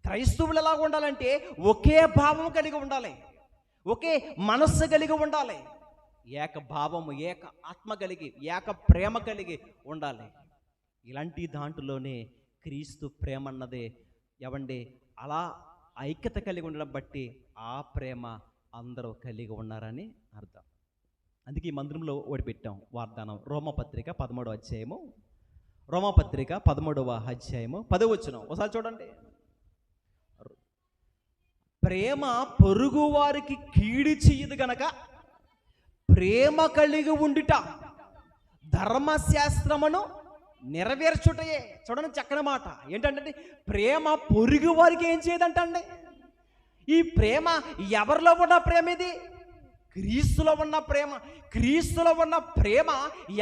క్రైస్తవులు ఎలా ఉండాలంటే ఒకే భావం కలిగి ఉండాలి, ఒకే మనస్సు కలిగి ఉండాలి, ఏక భావము, ఏక ఆత్మ కలిగి, ఏక ప్రేమ కలిగి ఉండాలి. ఇలాంటి దాంట్లోనే క్రీస్తు ప్రేమ అన్నదే ఎవండి అలా ఐక్యత కలిగి ఉండడం బట్టి ఆ ప్రేమ అందరూ కలిగి ఉన్నారని అర్థం. అందుకే ఈ మందిరంలో ఒకటి పెట్టాం వాగ్దానం. రోమపత్రిక 13వ అధ్యాయము, రోమపత్రిక 13వ అధ్యాయము 10వ వచనం ఒకసారి చూడండి. ప్రేమ పొరుగు వారికి కీడు చేయదు గనక ప్రేమ కలిగి ఉండుట ధర్మశాస్త్రమును నెరవేర్చుటయే. చూడండి, చక్కని మాట ఏంటంటే ప్రేమ పొరుగు వారికి ఏం చేయదంటండి. ఈ ప్రేమ ఎవరిలో ఉన్న ప్రేమ? ఇది క్రీస్తులో ఉన్న ప్రేమ. క్రీస్తులో ఉన్న ప్రేమ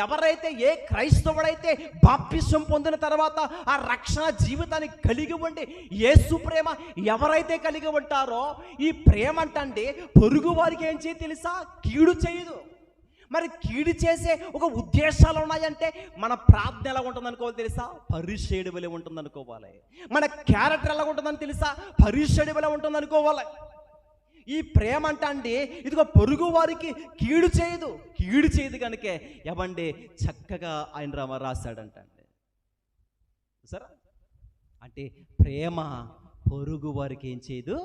ఎవరైతే, ఏ క్రైస్తవుడైతే బాప్తిసం పొందిన తర్వాత ఆ రక్షణ జీవితాన్ని కలిగి ఉండి యేసు ప్రేమ ఎవరైతే కలిగి ఉంటారో ఈ ప్రేమ అంటండి పొరుగు వారికి ఏం చేయ తెలుసా? కీడు చేయదు. మరి కీడు చేసే ఒక ఉద్దేశాలు ఉన్నాయంటే మన ప్రార్థన ఎలా ఉంటుంది అనుకోవాలి తెలుసా? పరిశేడు వలె ఉంటుంది అనుకోవాలి. మన క్యారెక్టర్ ఎలా ఉంటుందని తెలుసా? పరిశేడు వలె ఉంటుంది అనుకోవాలి. ఈ ప్రేమ అండి ఇదిగో పొరుగు వారికి కీడు చేయదు. కీడు చేయదు కనుకే ఎవండి చక్కగా ఆయన రాశాడంటండి. సరే, అంటే ప్రేమ పొరుగు వారికి ఏం చేయదు.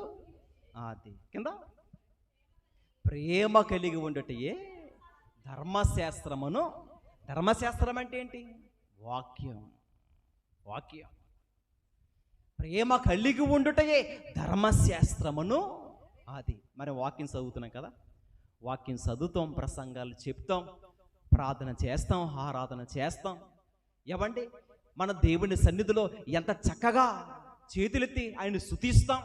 అది కింద ప్రేమ కలిగి ఉండటయే ధర్మశాస్త్రమును. ధర్మశాస్త్రం అంటే ఏంటి? వాక్యం. వాక్యం. ప్రేమ కలిగి ఉండుటయే ధర్మశాస్త్రమును. అది మరి వాక్యం చదువుతున్నాం కదా, వాక్యం చదువుతాం, ప్రసంగాలు చెప్తాం, ప్రార్థన చేస్తాం, ఆరాధన చేస్తాం. ఏవండి మన దేవుని సన్నిధిలో ఎంత చక్కగా చేతులెత్తి ఆయన స్తుతిస్తాం.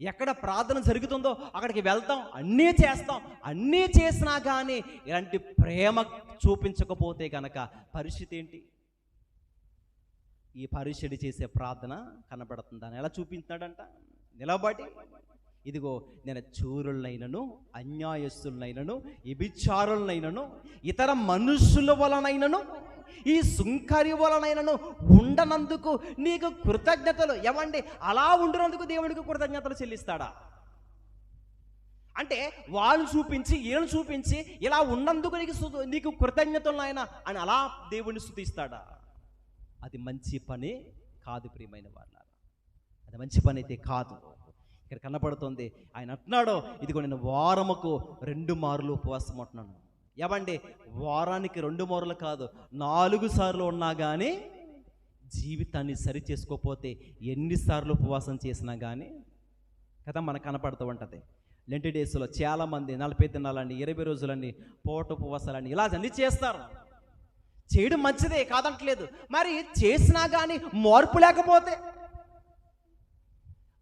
ఎక్కడ ప్రార్థన జరుగుతుందో అక్కడికి వెళ్తాం, అన్నీ చేస్తాం. అన్నీ చేసినా కానీ ఇలాంటి ప్రేమ చూపించకపోతే కనుక పరిస్థితి ఏంటి? ఈ పరిశుడి చేసే ప్రార్థన కనబడుతుందని ఎలా చూపించాడంట? నిలబడి ఇదిగో నేను చూరులనైనను, అన్యాయస్తులనైనను, వ్యభిచారులనైనను, ఇతర మనుషుల వలనైనను, ఈ సుంకరి వలనైనను ఉండనందుకు నీకు కృతజ్ఞతలు. ఏమండి అలా ఉండినందుకు దేవుడికి కృతజ్ఞతలు చెల్లిస్తాడా? అంటే వాళ్ళు చూపించి వీళ్ళని చూపించి ఇలా ఉన్నందుకు నీకు కృతజ్ఞతలు నాయన అని అలా దేవుడిని స్తుతిస్తాడా? అది మంచి పని కాదు ప్రియమైన వాళ్ళారా, అది మంచి పని అయితే కాదు. ఇక్కడ కనపడుతుంది ఆయన అంటున్నాడు ఇదిగో నేను వారముకు 2 మార్లు ఉపవాసం ఉంటున్నాను. ఏవండి వారానికి 2 మార్లు కాదు 4 సార్లు ఉన్నా కానీ జీవితాన్ని సరి చేసుకోకపోతే ఎన్నిసార్లు ఉపవాసం చేసినా కానీ కదా మనకు కనపడుతూ ఉంటుంది. లెంటి డేస్లో చాలామంది 40 దినాలని 20 రోజులని పూట ఉపవాసాలని ఇలా అన్నీ చేస్తారు. చేయడం మంచిదే కాదంటలేదు. మరి చేసినా కానీ మార్పు లేకపోతే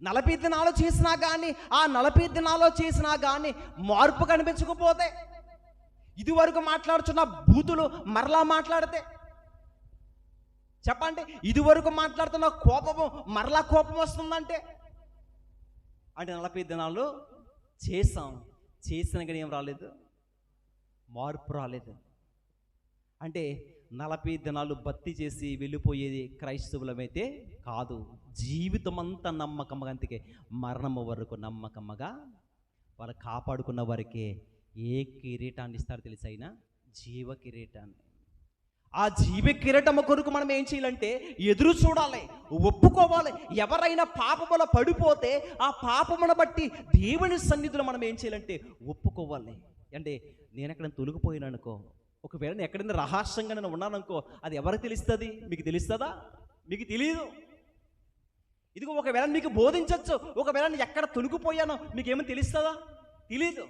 40 దినాలు చేసినా కానీ ఆ 40 దినాలు చేసినా కానీ మార్పు కనిపించకపోతే, ఇదివరకు మాట్లాడుతున్న బూతులు మరలా మాట్లాడితే చెప్పండి, ఇదివరకు మాట్లాడుతున్న కోపము మరలా కోపం వస్తుందంటే అంటే 40 దినాలు చేసిన కానీ ఏం రాలేదు, మార్పు రాలేదు. అంటే 40 దినాలు భక్తి చేసి వెళ్ళిపోయేది క్రైస్తవులమైతే కాదు. జీవితం అంతా నమ్మకమ్మగా, అందుకే మరణము వరకు నమ్మకమ్మగా వాళ్ళు కాపాడుకున్న వారికి ఏ కిరీటాన్ని ఇస్తారు తెలుసు? అయినా జీవ కిరీటాన్ని. ఆ జీవ కిరీటము కొరకు మనం ఏం చేయాలంటే ఎదురు చూడాలి, ఒప్పుకోవాలి. ఎవరైనా పాపములో పడిపోతే ఆ పాపమును బట్టి దేవుని సన్నిధిలో మనం ఏం చేయాలంటే ఒప్పుకోవాలి. అంటే నేను ఎక్కడ తొలగిపోయిననుకో, ఒకవేళ నేను ఎక్కడైనా రహస్యంగా నేను ఉన్నాననుకో, అది ఎవరికి తెలుస్తుంది? మీకు తెలుస్తుందా? మీకు తెలియదు. ఇదిగో ఒకవేళ మీకు బోధించవచ్చు, ఒకవేళ నేను ఎక్కడ తొలగిపోయానో మీకేమో తెలుస్తుందా? తెలీదు.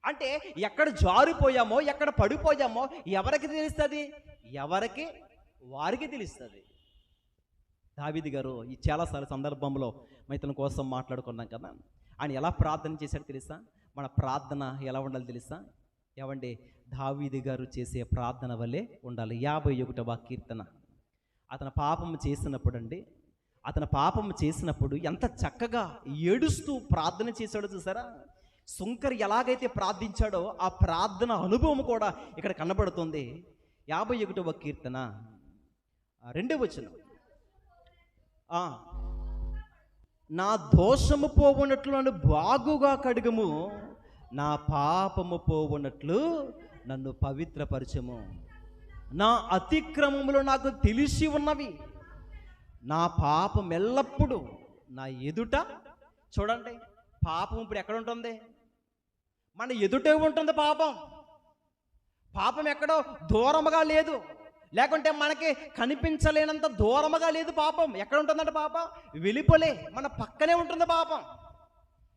అంటే ఎక్కడ జారిపోయామో, ఎక్కడ పడిపోయామో ఎవరికి తెలుస్తుంది? ఎవరికి వారికి తెలుస్తుంది. దావీదు గారు ఈ చాలాసార్లు సందర్భంలో ఇతని కోసం మాట్లాడుకున్నాం కదా, ఆయన ఎలా ప్రార్థన చేశాడు తెలుసా? మన ప్రార్థన ఎలా ఉండాలి తెలుసా? ఏమండి దావీదు గారు చేసే ప్రార్థన వల్లే ఉండాలి. 51వ కీర్తన. అతను పాపం చేసినప్పుడు ఎంత చక్కగా ఏడుస్తూ ప్రార్థన చేశాడో చూసారా? సుంకరి ఎలాగైతే ప్రార్థించాడో ఆ ప్రార్థన అనుభవం కూడా ఇక్కడ కనబడుతుంది. 51వ కీర్తన 2వ వచనం. నా దోషము పోవునట్లు నన్ను బాగుగా కడుగుము, నా పాపము పోవునట్లు నన్ను పవిత్రపరచము. నా అతిక్రమములు నాకు తెలిసి ఉన్నవి, నా పాపం ఎల్లప్పుడూ నా ఎదుట. చూడండి, పాపం ఇప్పుడు ఎక్కడ ఉంటుంది? మన ఎదుటే ఉంటుంది పాపం. పాపం ఎక్కడో దూరముగా లేదు, లేకుంటే మనకి కనిపించలేనంత దూరముగా లేదు. పాపం ఎక్కడ ఉంటుందంటే పాపం వెలుపలే, మన పక్కనే ఉంటుంది పాపం.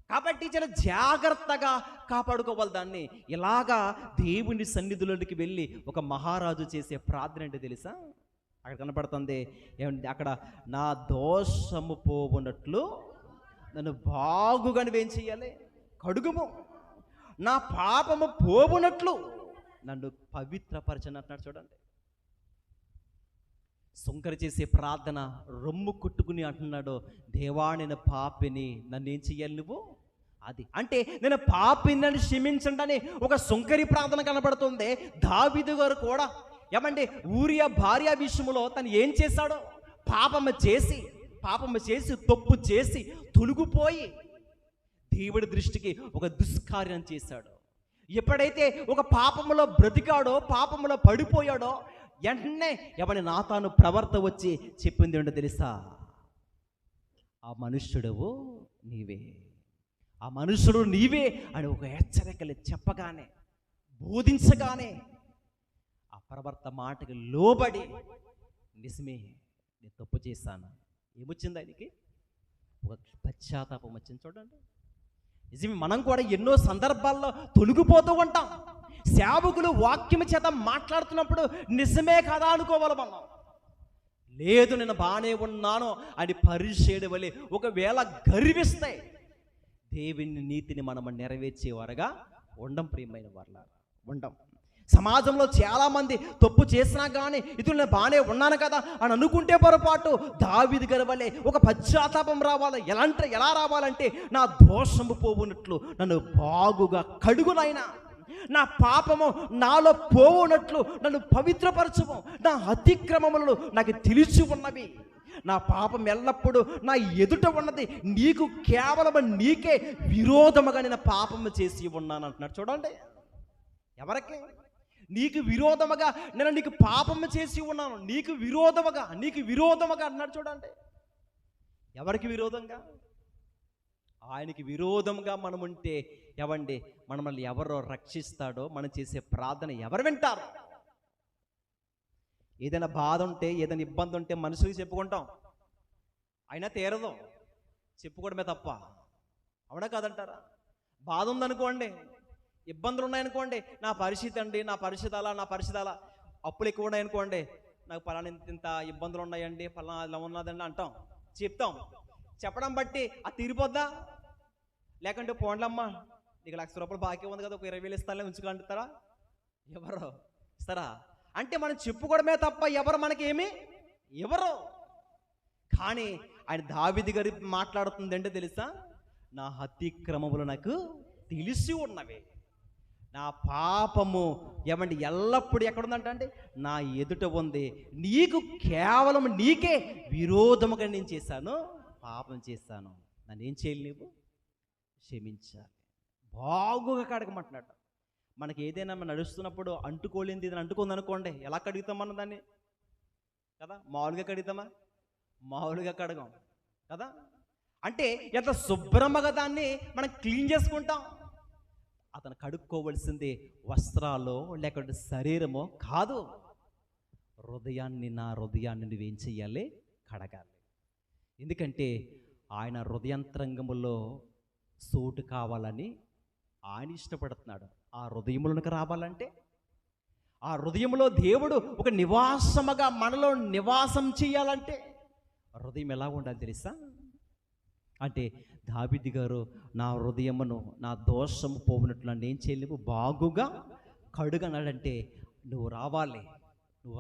కాబట్టి చాలా జాగ్రత్తగా కాపాడుకోవాలి దాన్ని. ఇలాగా దేవుని సన్నిధిలోకి వెళ్ళి ఒక మహారాజు చేసే ప్రార్థన అంటే తెలుసా? అక్కడ కనపడుతుంది ఏమంటే, అక్కడ నా దోషము పోవునట్లు నన్ను బాగుగా నువ్వేం చెయ్యాలి? కడుగుము, నా పాపము పోవునట్లు నన్ను పవిత్రపరచని అంటున్నాడు. చూడండి, సుంకరి చేసే ప్రార్థన రొమ్ము కొట్టుకుని అంటున్నాడు, దేవా నేను పాపిని, నన్ను ఏం చెయ్యాలి నువ్వు? అది అంటే నేను పాపిని, నన్ను క్షమించండి అని ఒక సుంకరి ప్రార్థన కనబడుతుంది. దావీదు గారు కూడా ఏమండి ఊరియా భార్య విషయంలో తను ఏం చేశాడో, పాపము చేసి తప్పు చేసి తొలగిపోయి దేవుడి దృష్టికి ఒక దుష్కార్యం చేశాడు. ఎప్పుడైతే ఒక పాపములో బ్రతికాడో, పాపములో పడిపోయాడో, వెంటనే ఎవరి నాతాను ప్రవర్త వచ్చి చెప్పింది ఏంటో తెలుసా? ఆ మనుష్యుడు నీవే అని ఒక హెచ్చరికలు చెప్పగానే, బోధించగానే ఆ ప్రవర్త మాటకి లోబడి, నిజమే నేను తప్పు చేశాను, ఏమొచ్చింది ఆయనకి? ఒక పశ్చాత్తాపం వచ్చింది. చూడండి, నిజమే మనం కూడా ఎన్నో సందర్భాల్లో తొలగిపోతూ ఉంటాం. సేవకులు వాక్యం చేత మాట్లాడుతున్నప్పుడు నిజమే కదా అనుకోవాలి మనం. లేదు నేను బాగానే ఉన్నాను అని పరిశీలి వలె ఒకవేళ గర్విస్తే దేవుని నీతిని మనం నెరవేర్చేవారుగా ఉండం. ప్రియమైన వారులారా, ఉండం. సమాజంలో చాలామంది తప్పు చేసినా కానీ ఇది నేను బాగానే ఉన్నాను కదా అని అనుకుంటే పొరపాటు. దావీదు గారి వలె ఒక పశ్చాత్తాపం రావాలి. ఎలా రావాలంటే, నా దోషము పోవునట్లు నన్ను బాగుగా కడుగునైనా, నా పాపము నాలో పోవునట్లు నన్ను పవిత్రపరచుము, నా అతిక్రమములు నాకు తెలిసి ఉన్నవి, నా పాపం ఎల్లప్పుడూ నా ఎదుట ఉన్నది, నీకు కేవలం నీకే విరోధముగా నేను పాపము చేసి ఉన్నాను అంటున్నాడు. చూడండి, ఎవరికి? నీకు విరోధముగా నేను నీకు పాపము చేసి ఉన్నాను, నీకు విరోధముగా అన్నాడు. చూడండి, ఎవరికి విరోధంగా? ఆయనకి విరోధంగా మనం ఉంటే ఎవండి మనల్ని ఎవరో రక్షిస్తాడో, మనం చేసే ప్రార్థన ఎవరు వింటారు? ఏదైనా బాధ ఉంటే, ఏదైనా ఇబ్బంది ఉంటే మనుషులకి చెప్పుకుంటాం, అయినా తీరదు, చెప్పుకోవడమే తప్ప. అవునా కాదంటారా? బాధ ఉందనుకోండి, ఇబ్బందులు ఉన్నాయనుకోండి, నా పరిస్థితి అలా, అప్పులు ఎక్కువ ఉన్నాయనుకోండి, నాకు పలానా ఇంత ఇబ్బందులు ఉన్నాయండి, పలానా ఇలా ఉన్నదండి అంటాం, చెప్తాం. చెప్పడం బట్టి అది తీరిపోద్దా? లేకుంటే పోండ్లమ్మా నీకు ₹1,00,000 బాకీ ఉంది కదా, ఒక 20,000 ఇస్తానులే ఉంచుకుంటారా? ఎవరు ఇస్తారా? అంటే మనం చెప్పుకోవడమే తప్ప ఎవరు మనకి ఏమి ఎవరు. కానీ ఆయన దావీదు గారి మాట్లాడుతుంది అంటే తెలుసా? నా అతిక్రమములు నాకు తెలిసి ఉన్నవి, నా పాపము ఏమండి ఎల్లప్పుడూ ఎక్కడుందంటే నా ఎదుట ఉంది, కేవలం నీకే విరోధముగా నేను చేశాను, పాపం చేశాను, నన్ను ఏం చేయాలి? నువ్వు క్షమించాలి, బాగుగా కడగమంటున్నాడు. మనకి ఏదైనా మనం నడుస్తున్నప్పుడు అంటుకోలేనిది ఏదైనా అంటుకుంది అనుకోండి, ఎలా కడుగుతాం మనం దాన్ని? కదా, మామూలుగా కడగం కదా. అంటే ఎంత శుభ్రంగా దాన్ని మనం క్లీన్ చేసుకుంటాం. అతను కడుక్కోవలసింది వస్త్రాలు లేకుంటే శరీరమో కాదు, నా హృదయాన్ని నువ్వేం చెయ్యాలి? కడగాలి. ఎందుకంటే ఆయన హృదయంతరంగములో సోటు కావాలని ఆయన ఇష్టపడుతున్నాడు. ఆ హృదయములకు రావాలంటే, ఆ హృదయంలో దేవుడు ఒక నివాసముగా మనలో నివాసం చేయాలంటే హృదయం ఎలా ఉండాలి తెలుసా? అంటే దావీదు గారు, నా హృదయమును నా దోషము పోవునట్లు నన్ను ఏం చేయలేవు? బాగుగా కడుగన్నాడంటే నువ్వు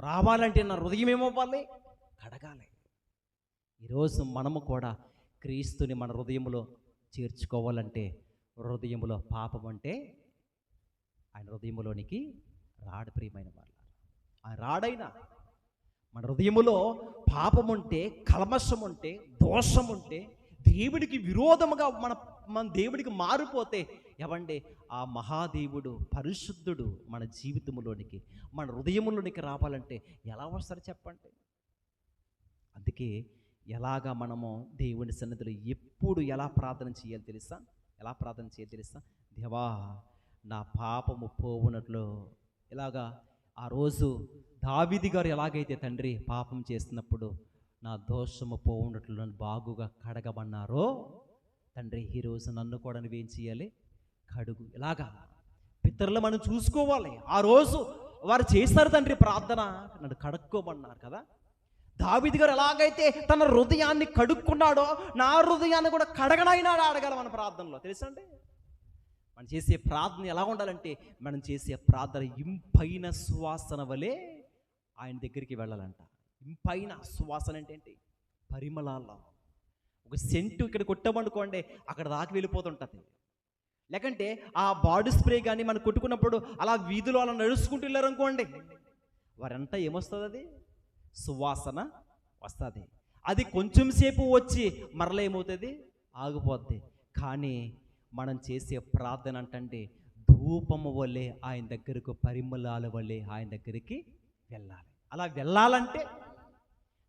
రావాలంటే నా హృదయం ఏమవ్వాలి? కడగాలి. ఈరోజు మనము కూడా క్రీస్తుని మన హృదయంలో చేర్చుకోవాలంటే హృదయంలో పాపం అంటే ఆయన హృదయంలోనికి రాడు. ప్రియమైన వాళ్ళు, ఆయన రాడైనా మన హృదయములో పాపం ఉంటే, కల్మషం ఉంటే, దోషం ఉంటే, దేవుడికి విరోధముగా మన దేవుడికి మారిపోతే ఏమండి ఆ మహాదేవుడు పరిశుద్ధుడు మన జీవితంలోనికి మన హృదయములోనికి రావాలంటే ఎలా వస్తారు చెప్పండి? అందుకే ఎలాగా మనము దేవుని సన్నిధిలో ఎప్పుడు ఎలా ప్రార్థన చేయాలి తెలుసా? దేవా నా పాపము పోవునట్లు. ఇలాగా ఆ రోజు దావీదు గారు ఎలాగైతే తండ్రి పాపం చేస్తున్నప్పుడు నా దోషము పోవునట్లు నన్ను బాగుగా కడగమన్నారో తండ్రి, ఈరోజు నన్ను కూడా నువ్వేం చేయాలి? కడుగు. ఇలాగా పితరులు మనం చూసుకోవాలి. ఆ రోజు వారు చేస్తారు తండ్రి ప్రార్థన, నన్ను కడుక్కోమన్నారు కదా. దావీదు గారు ఎలాగైతే తన హృదయాన్ని కడుక్కున్నాడో నా హృదయాన్ని కూడా కడగనైనాడు అడగాలి మన ప్రార్థనలో. తెలుసా అండి? మనం చేసే ప్రార్థన ఎలా ఉండాలంటే మనం చేసే ప్రార్థన ఇంపైన సువాసన వలె ఆయన దగ్గరికి వెళ్ళాలంట. ఇంపైన సువాసన అంటే ఏంటి? పరిమళాల్లో ఒక సెంటు ఇక్కడ కొట్టామనుకోండి అక్కడ దాకా వెళ్ళిపోతుంటుంది. లేకంటే ఆ బాడీ స్ప్రే కానీ మనం కొట్టుకున్నప్పుడు అలా వీధిలో అలా నడుచుకుంటూ వెళ్ళారనుకోండి, వారంతా ఏమొస్తుంది? అది సువాసన వస్తుంది. అది కొంచెం సేపు వచ్చి మరలా ఏమవుతుంది? ఆగిపోద్ది. కానీ మనం చేసే ప్రార్థన అంటే ధూపము వల్లే ఆయన దగ్గరకు, పరిమళాల వల్లే ఆయన దగ్గరికి వెళ్ళాలి. అలా వెళ్ళాలంటే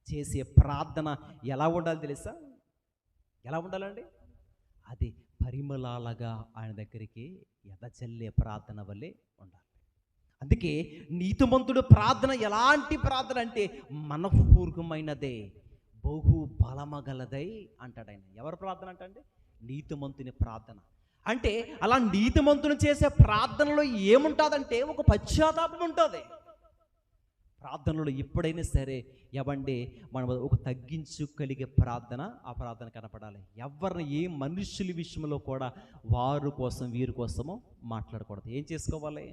చేసే ప్రార్థన ఎలా ఉండాలి తెలుసా? ఎలా ఉండాలండి? అది పరిమళాలుగా ఆయన దగ్గరికి ఎదచల్లే ప్రార్థన వల్లే ఉండాలి. అందుకే నీతిమంతుడు ప్రార్థన ఎలాంటి ప్రార్థన అంటే మనఃపూర్వకమైనదే, బహు బలమగలదై అంటాడు ఆయన. ఎవరి ప్రార్థన అంటే? నీతిమంతుని ప్రార్థన. అంటే అలా నీతిమంతుని చేసే ప్రార్థనలో ఏముంటుందంటే ఒక పశ్చాత్తాపం ఉంటుంది. ప్రార్థనలో ఎప్పుడైనా సరే ఎవండి మనం ఒక కలిగే ప్రార్థన, ఆ ప్రార్థన కనపడాలి. ఎవరిని ఏ మనుషుల విషయంలో కూడా వారి కోసం వీరి కోసము మాట్లాడకూడదు. ఏం చేసుకోవాలి?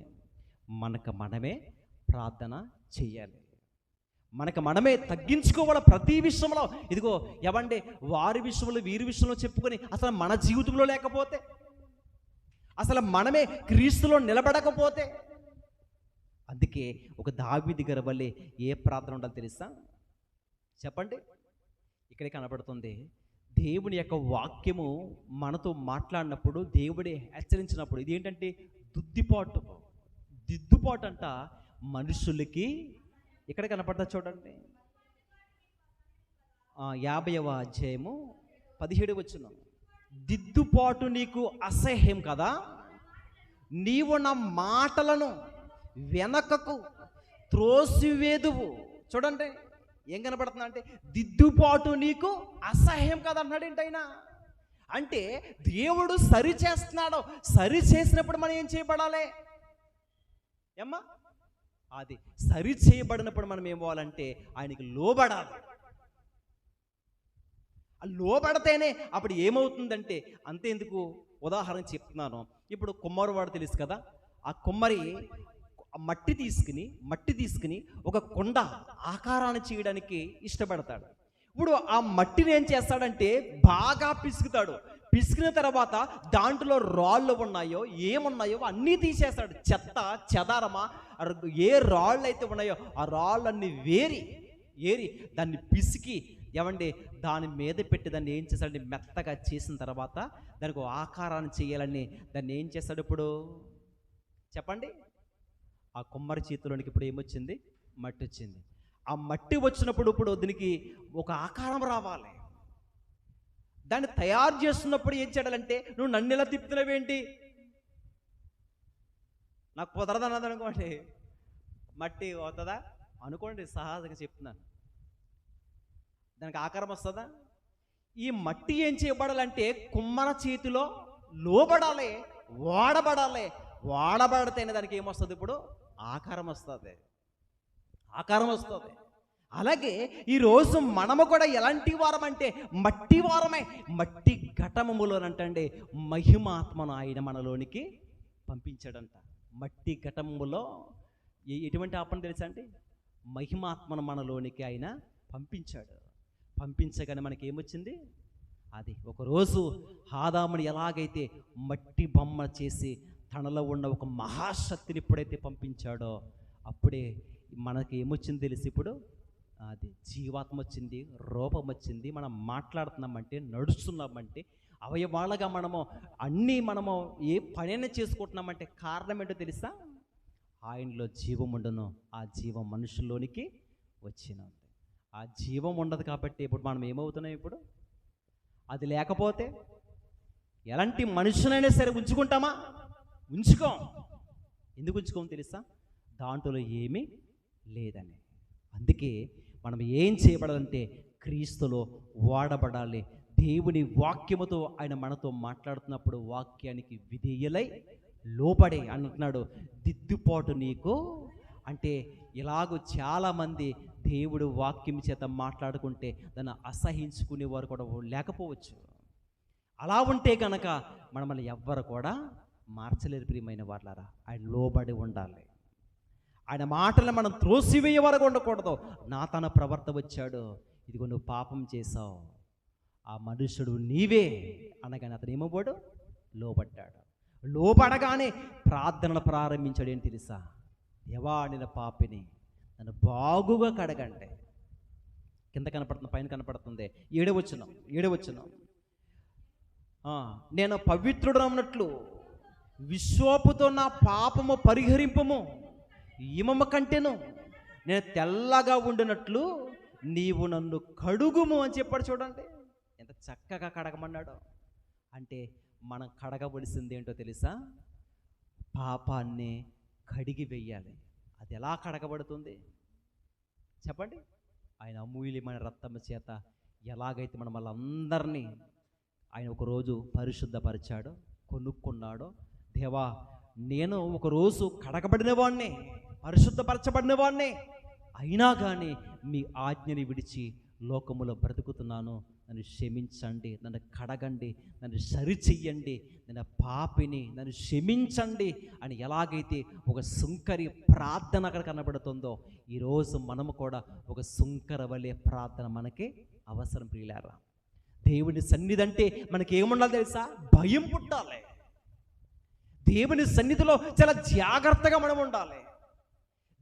మనకు మనమే ప్రార్థన చెయ్యాలి. మనకు మనమే తగ్గించుకోవాలి ప్రతి విషయంలో. ఇదిగో ఎవండి వారి విషయంలో వీరి విషయంలో చెప్పుకొని అసలు మన జీవితంలో లేకపోతే, అసలు మనమే క్రీస్తులో నిలబడకపోతే, అందుకే ఒక దావీదు గారి వల్లే ఏ ప్రార్థన ఉండాలి తెలుసా? చెప్పండి. ఇక్కడే కనబడుతుంది. దేవుని యొక్క వాక్యము మనతో మాట్లాడినప్పుడు, దేవుడే హెచ్చరించినప్పుడు ఇదేంటంటే దిద్దుపాటు అంట మనుషులకి. ఇక్కడ కనపడతా చూడండి, 50వ అధ్యాయము 17వ వచనం. దిద్దుపాటు నీకు అసహ్యం కదా, నీవు నా మాటలను వెనకకు త్రోసివేదువు. చూడండి ఏం కనపడుతుంది అంటే దిద్దుపాటు నీకు అసహ్యం కదా అన్నాడు. ఏంటైనా అంటే దేవుడు సరి చేస్తున్నాడు. సరి చేసినప్పుడు మనం ఏం చేయబడాలి? ఏమ్మా, అది సరి చేయబడినప్పుడు మనం ఏం పోవాలంటే ఆయనకి లోబడాలి. లోబడితేనే అప్పుడు ఏమవుతుందంటే, అంతేందుకు ఉదాహరణ చెప్తున్నాను. ఇప్పుడు కుమ్మరివాడు తెలుసు కదా, ఆ కుమ్మరి మట్టి తీసుకుని ఒక కొండ ఆకారాన్ని చేయడానికి ఇష్టపడతాడు. ఇప్పుడు ఆ మట్టిని ఏం చేస్తాడంటే బాగా పిసుకుతాడు. పిసికిన తర్వాత దాంట్లో రాళ్ళు ఉన్నాయో ఏమున్నాయో అన్నీ తీసేస్తాడు. చెత్త చెదారమా ఏ రాళ్ళు అయితే ఉన్నాయో ఆ రాళ్ళన్నీ ఏరి దాన్ని పిసికి ఏమండి దాని మీద పెట్టి దాన్ని ఏం చేస్తాడంటే మెత్తగా చేసిన తర్వాత దానికి ఆకారాన్ని చేయాలని దాన్ని ఏం చేస్తాడు? ఇప్పుడు చెప్పండి. ఆ కుమ్మరి చేతిలోనికి ఇప్పుడు ఏమొచ్చింది? మట్టి వచ్చింది. ఆ మట్టి వచ్చినప్పుడు ఇప్పుడు దీనికి ఒక ఆకారం రావాలి. దాన్ని తయారు చేస్తున్నప్పుడు ఏం చేయాలంటే, నువ్వు నన్ను ఎలా తిప్పుతున్నావేంటి, నాకు కుదరదన్నది అనుకోండి, మట్టి అవుతుందా అనుకోండి, సహజంగా చెప్తున్నాను. దానికి ఆకారం వస్తుందా? ఈ మట్టి ఏం చేయబడాలంటే కుమ్మర చేతిలో లోబడాలి, వాడబడితేనే దానికి ఏమొస్తుంది? ఇప్పుడు ఆకారం వస్తుంది. అలాగే ఈరోజు మనము కూడా ఎలాంటి వారం అంటే మట్టి వారమే. మట్టి ఘటములోనంటండి మహిమాత్మను ఆయన మనలోనికి పంపించాడంట. మట్టి ఘటములో ఎటువంటి ఆత్మను తెలుసా అండి? మహిమాత్మను మనలోనికి ఆయన పంపించగానే మనకి ఏమొచ్చింది? అది ఒకరోజు ఆదాముని ఎలాగైతే మట్టి బొమ్మ చేసి తనలో ఉన్న ఒక మహాశక్తిని ఎప్పుడైతే పంపించాడో అప్పుడే మనకి ఏమొచ్చింది తెలిసి ఇప్పుడు అది జీవాత్మ వచ్చింది, రూపం వచ్చింది. మనం మాట్లాడుతున్నామంటే, నడుస్తున్నామంటే, అవయవాళ్ళగా మనము ఏ పనైనా చేసుకుంటున్నామంటే కారణం ఏంటో తెలుసా? ఆయనలో జీవం ఉండను, ఆ జీవం మనుషుల్లోనికి వచ్చినది. ఆ జీవం ఉండదు కాబట్టి ఇప్పుడు మనం ఏమవుతున్నాం? ఇప్పుడు అది లేకపోతే ఎలాంటి మనుషులైనా సరే ఉంచుకుంటామా? ఉంచుకోం. ఎందుకు ఉంచుకోం తెలుసా? దాంట్లో ఏమీ లేదని. అందుకే మనం ఏం చేయబడాలంటే క్రీస్తులో వాడబడాలి. దేవుని వాక్యముతో ఆయన మనతో మాట్లాడుతున్నప్పుడు వాక్యానికి విధేయులై లోబడే అంటున్నాడు. దిద్దుపాటు నీకు అంటే ఇలాగూ చాలామంది దేవుడు వాక్యం చేత మాట్లాడుకుంటే దాన్ని అసహించుకునేవారు కూడా లేకపోవచ్చు. అలా ఉంటే కనుక మనల్ని ఎవ్వరు కూడా మార్చలేరు. ప్రియమైన వాళ్ళారా, ఆయన లోబడి ఉండాలి. ఆయన మాటలను మనం త్రోసివేయ వరకు ఉండకూడదు. నా తన ప్రవర్త వచ్చాడు, ఇదిగో నువ్వు పాపం చేశావు, ఆ మనుషుడు నీవే అనగానే అతను ఏమవ్వడు? లోబడ్డాడు. లోబడగానే ప్రార్థనలు ప్రారంభించాడు. ఏంటి తెలుసా? దేవా, నేను పాపిని, నన్ను బాగుగా కడగండి. కింద కనపడుతుంది, పైన కనపడుతుంది. 7వ వచనం. నేను పవిత్రుడు అన్నట్లు విశ్వాపుతో నా పాపము పరిహరింపము, హిమము కంటేను నేను తెల్లగా ఉండినట్లు నీవు నన్ను కడుగుము అని చెప్పాడు. చూడండి ఎంత చక్కగా కడగమన్నాడు. అంటే మనం కడగవలసింది ఏంటో తెలుసా? పాపాన్ని కడిగి వెయ్యాలి. అది ఎలా కడగబడుతుంది చెప్పండి? ఆయన అమూల్యమైన రక్తము చేత ఎలాగైతే మనం వాళ్ళందరినీ ఆయన ఒకరోజు పరిశుద్ధపరిచాడో, కొనుక్కున్నాడో. దేవా, నేను ఒకరోజు కడగబడిన వాడిని, పరిశుద్ధపరచబడిన వాడిని, అయినా కానీ మీ ఆజ్ఞని విడిచి లోకములో బ్రతుకుతున్నాను, నన్ను క్షమించండి, నన్ను కడగండి, నన్ను సరిచెయ్యండి, నేను పాపిని, నన్ను క్షమించండి అని ఎలాగైతే ఒక సుంకరి ప్రార్థన అక్కడ కనబడుతుందో, ఈరోజు మనము కూడా ఒక సుంకర వలె ప్రార్థన మనకి అవసరం. ప్రియులారా, దేవుని సన్నిధి అంటే మనకి ఏముండాలి తెలుసా? భయం పుట్టాలి. దేవుని సన్నిధిలో చాలా జాగ్రత్తగా మనం ఉండాలి.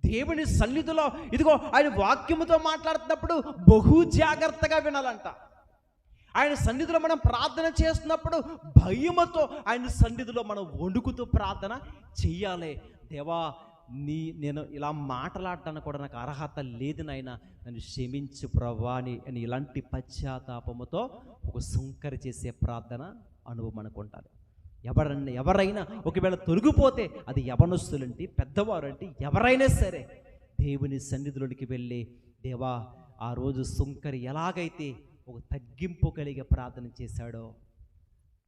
దేవుని సన్నిధిలో ఇదిగో ఆయన వాక్యముతో మాట్లాడుతున్నప్పుడు బహు జాగ్రత్తగా వినాలంట. ఆయన సన్నిధిలో మనం ప్రార్థన చేస్తున్నప్పుడు భయముతో ఆయన సన్నిధిలో మనం వణుకుతూ ప్రార్థన చెయ్యాలి. దేవా, నేను ఇలా మాట్లాడటానికి కూడా నాకు అర్హత లేదు నాయనా, నన్ను క్షమించు ప్రభా అని ఇలాంటి పశ్చాత్తాపముతో ఒక సుంకరి చేసే ప్రార్థన అనుభవం అనుకుంటారు. ఎవరైనా ఒకవేళ తొలగిపోతే అది యవనస్తులంటే, పెద్దవారంటే, ఎవరైనా సరే దేవుని సన్నిధిలోనికి వెళ్ళి, దేవా, ఆ రోజు సుంకరి ఎలాగైతే ఒక తగ్గింపు కలిగే ప్రార్థన చేశాడో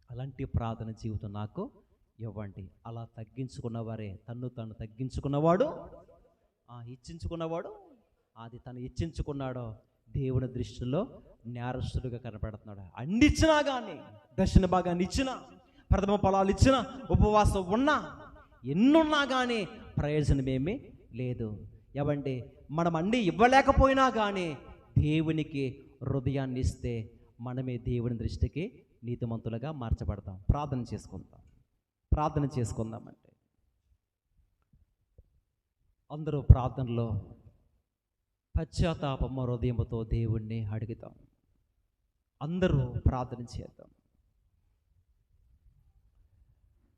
అలాంటి ప్రార్థన జీవితం నాకు ఇవ్వండి. అలా తగ్గించుకున్నవారే, తన్ను తను తగ్గించుకున్నవాడు హెచ్చించుకున్నవాడు, అది తను హెచ్చించుకున్నాడో దేవుని దృష్టిలో నేరస్తుడిగా కనపడుతున్నాడు. అన్నిచ్చినా కానీ, దర్శన భాగాన్ని ఇచ్చినా, ప్రథమ ఫలాలు ఇచ్చినా, ఉపవాసం ఉన్నా, ఎన్నున్నా కానీ ప్రయోజనమేమీ లేదు. ఏమండి, మనం అన్నీ ఇవ్వలేకపోయినా కానీ దేవునికి హృదయాన్ని ఇస్తే మనమే దేవుని దృష్టికి నీతిమంతులుగా మార్చబడతాం. ప్రార్థన చేసుకుందామంటే అందరూ ప్రార్థనలో పశ్చాత్తాపము హృదయముతో దేవుణ్ణి అడుగుతాం. అందరూ ప్రార్థన చేద్దాం.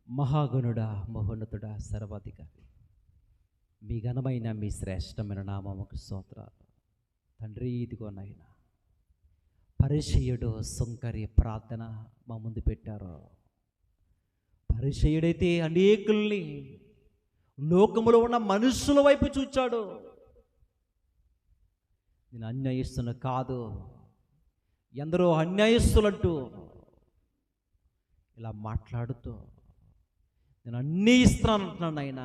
మహాగణుడా, మహోన్నతుడా, సర్వాధికారి, మీ ఘనమైన మీ శ్రేష్టమైన నామముకు స్తోత్రాలు తండ్రి. ఇదిగోనైనా పరిచయుడు సుంకరి ప్రార్థన మా ముందు పెట్టారు. పరిచయుడైతే అనేకుల్ని, లోకములో ఉన్న మనుషుల వైపు చూచాడు. నేను అన్యాయస్తును కాదు, ఎందరో అన్యాయస్తులంటూ ఇలా మాట్లాడుతూ నేను అన్నీ ఇస్తున్నాను అంటున్నాను ఆయన.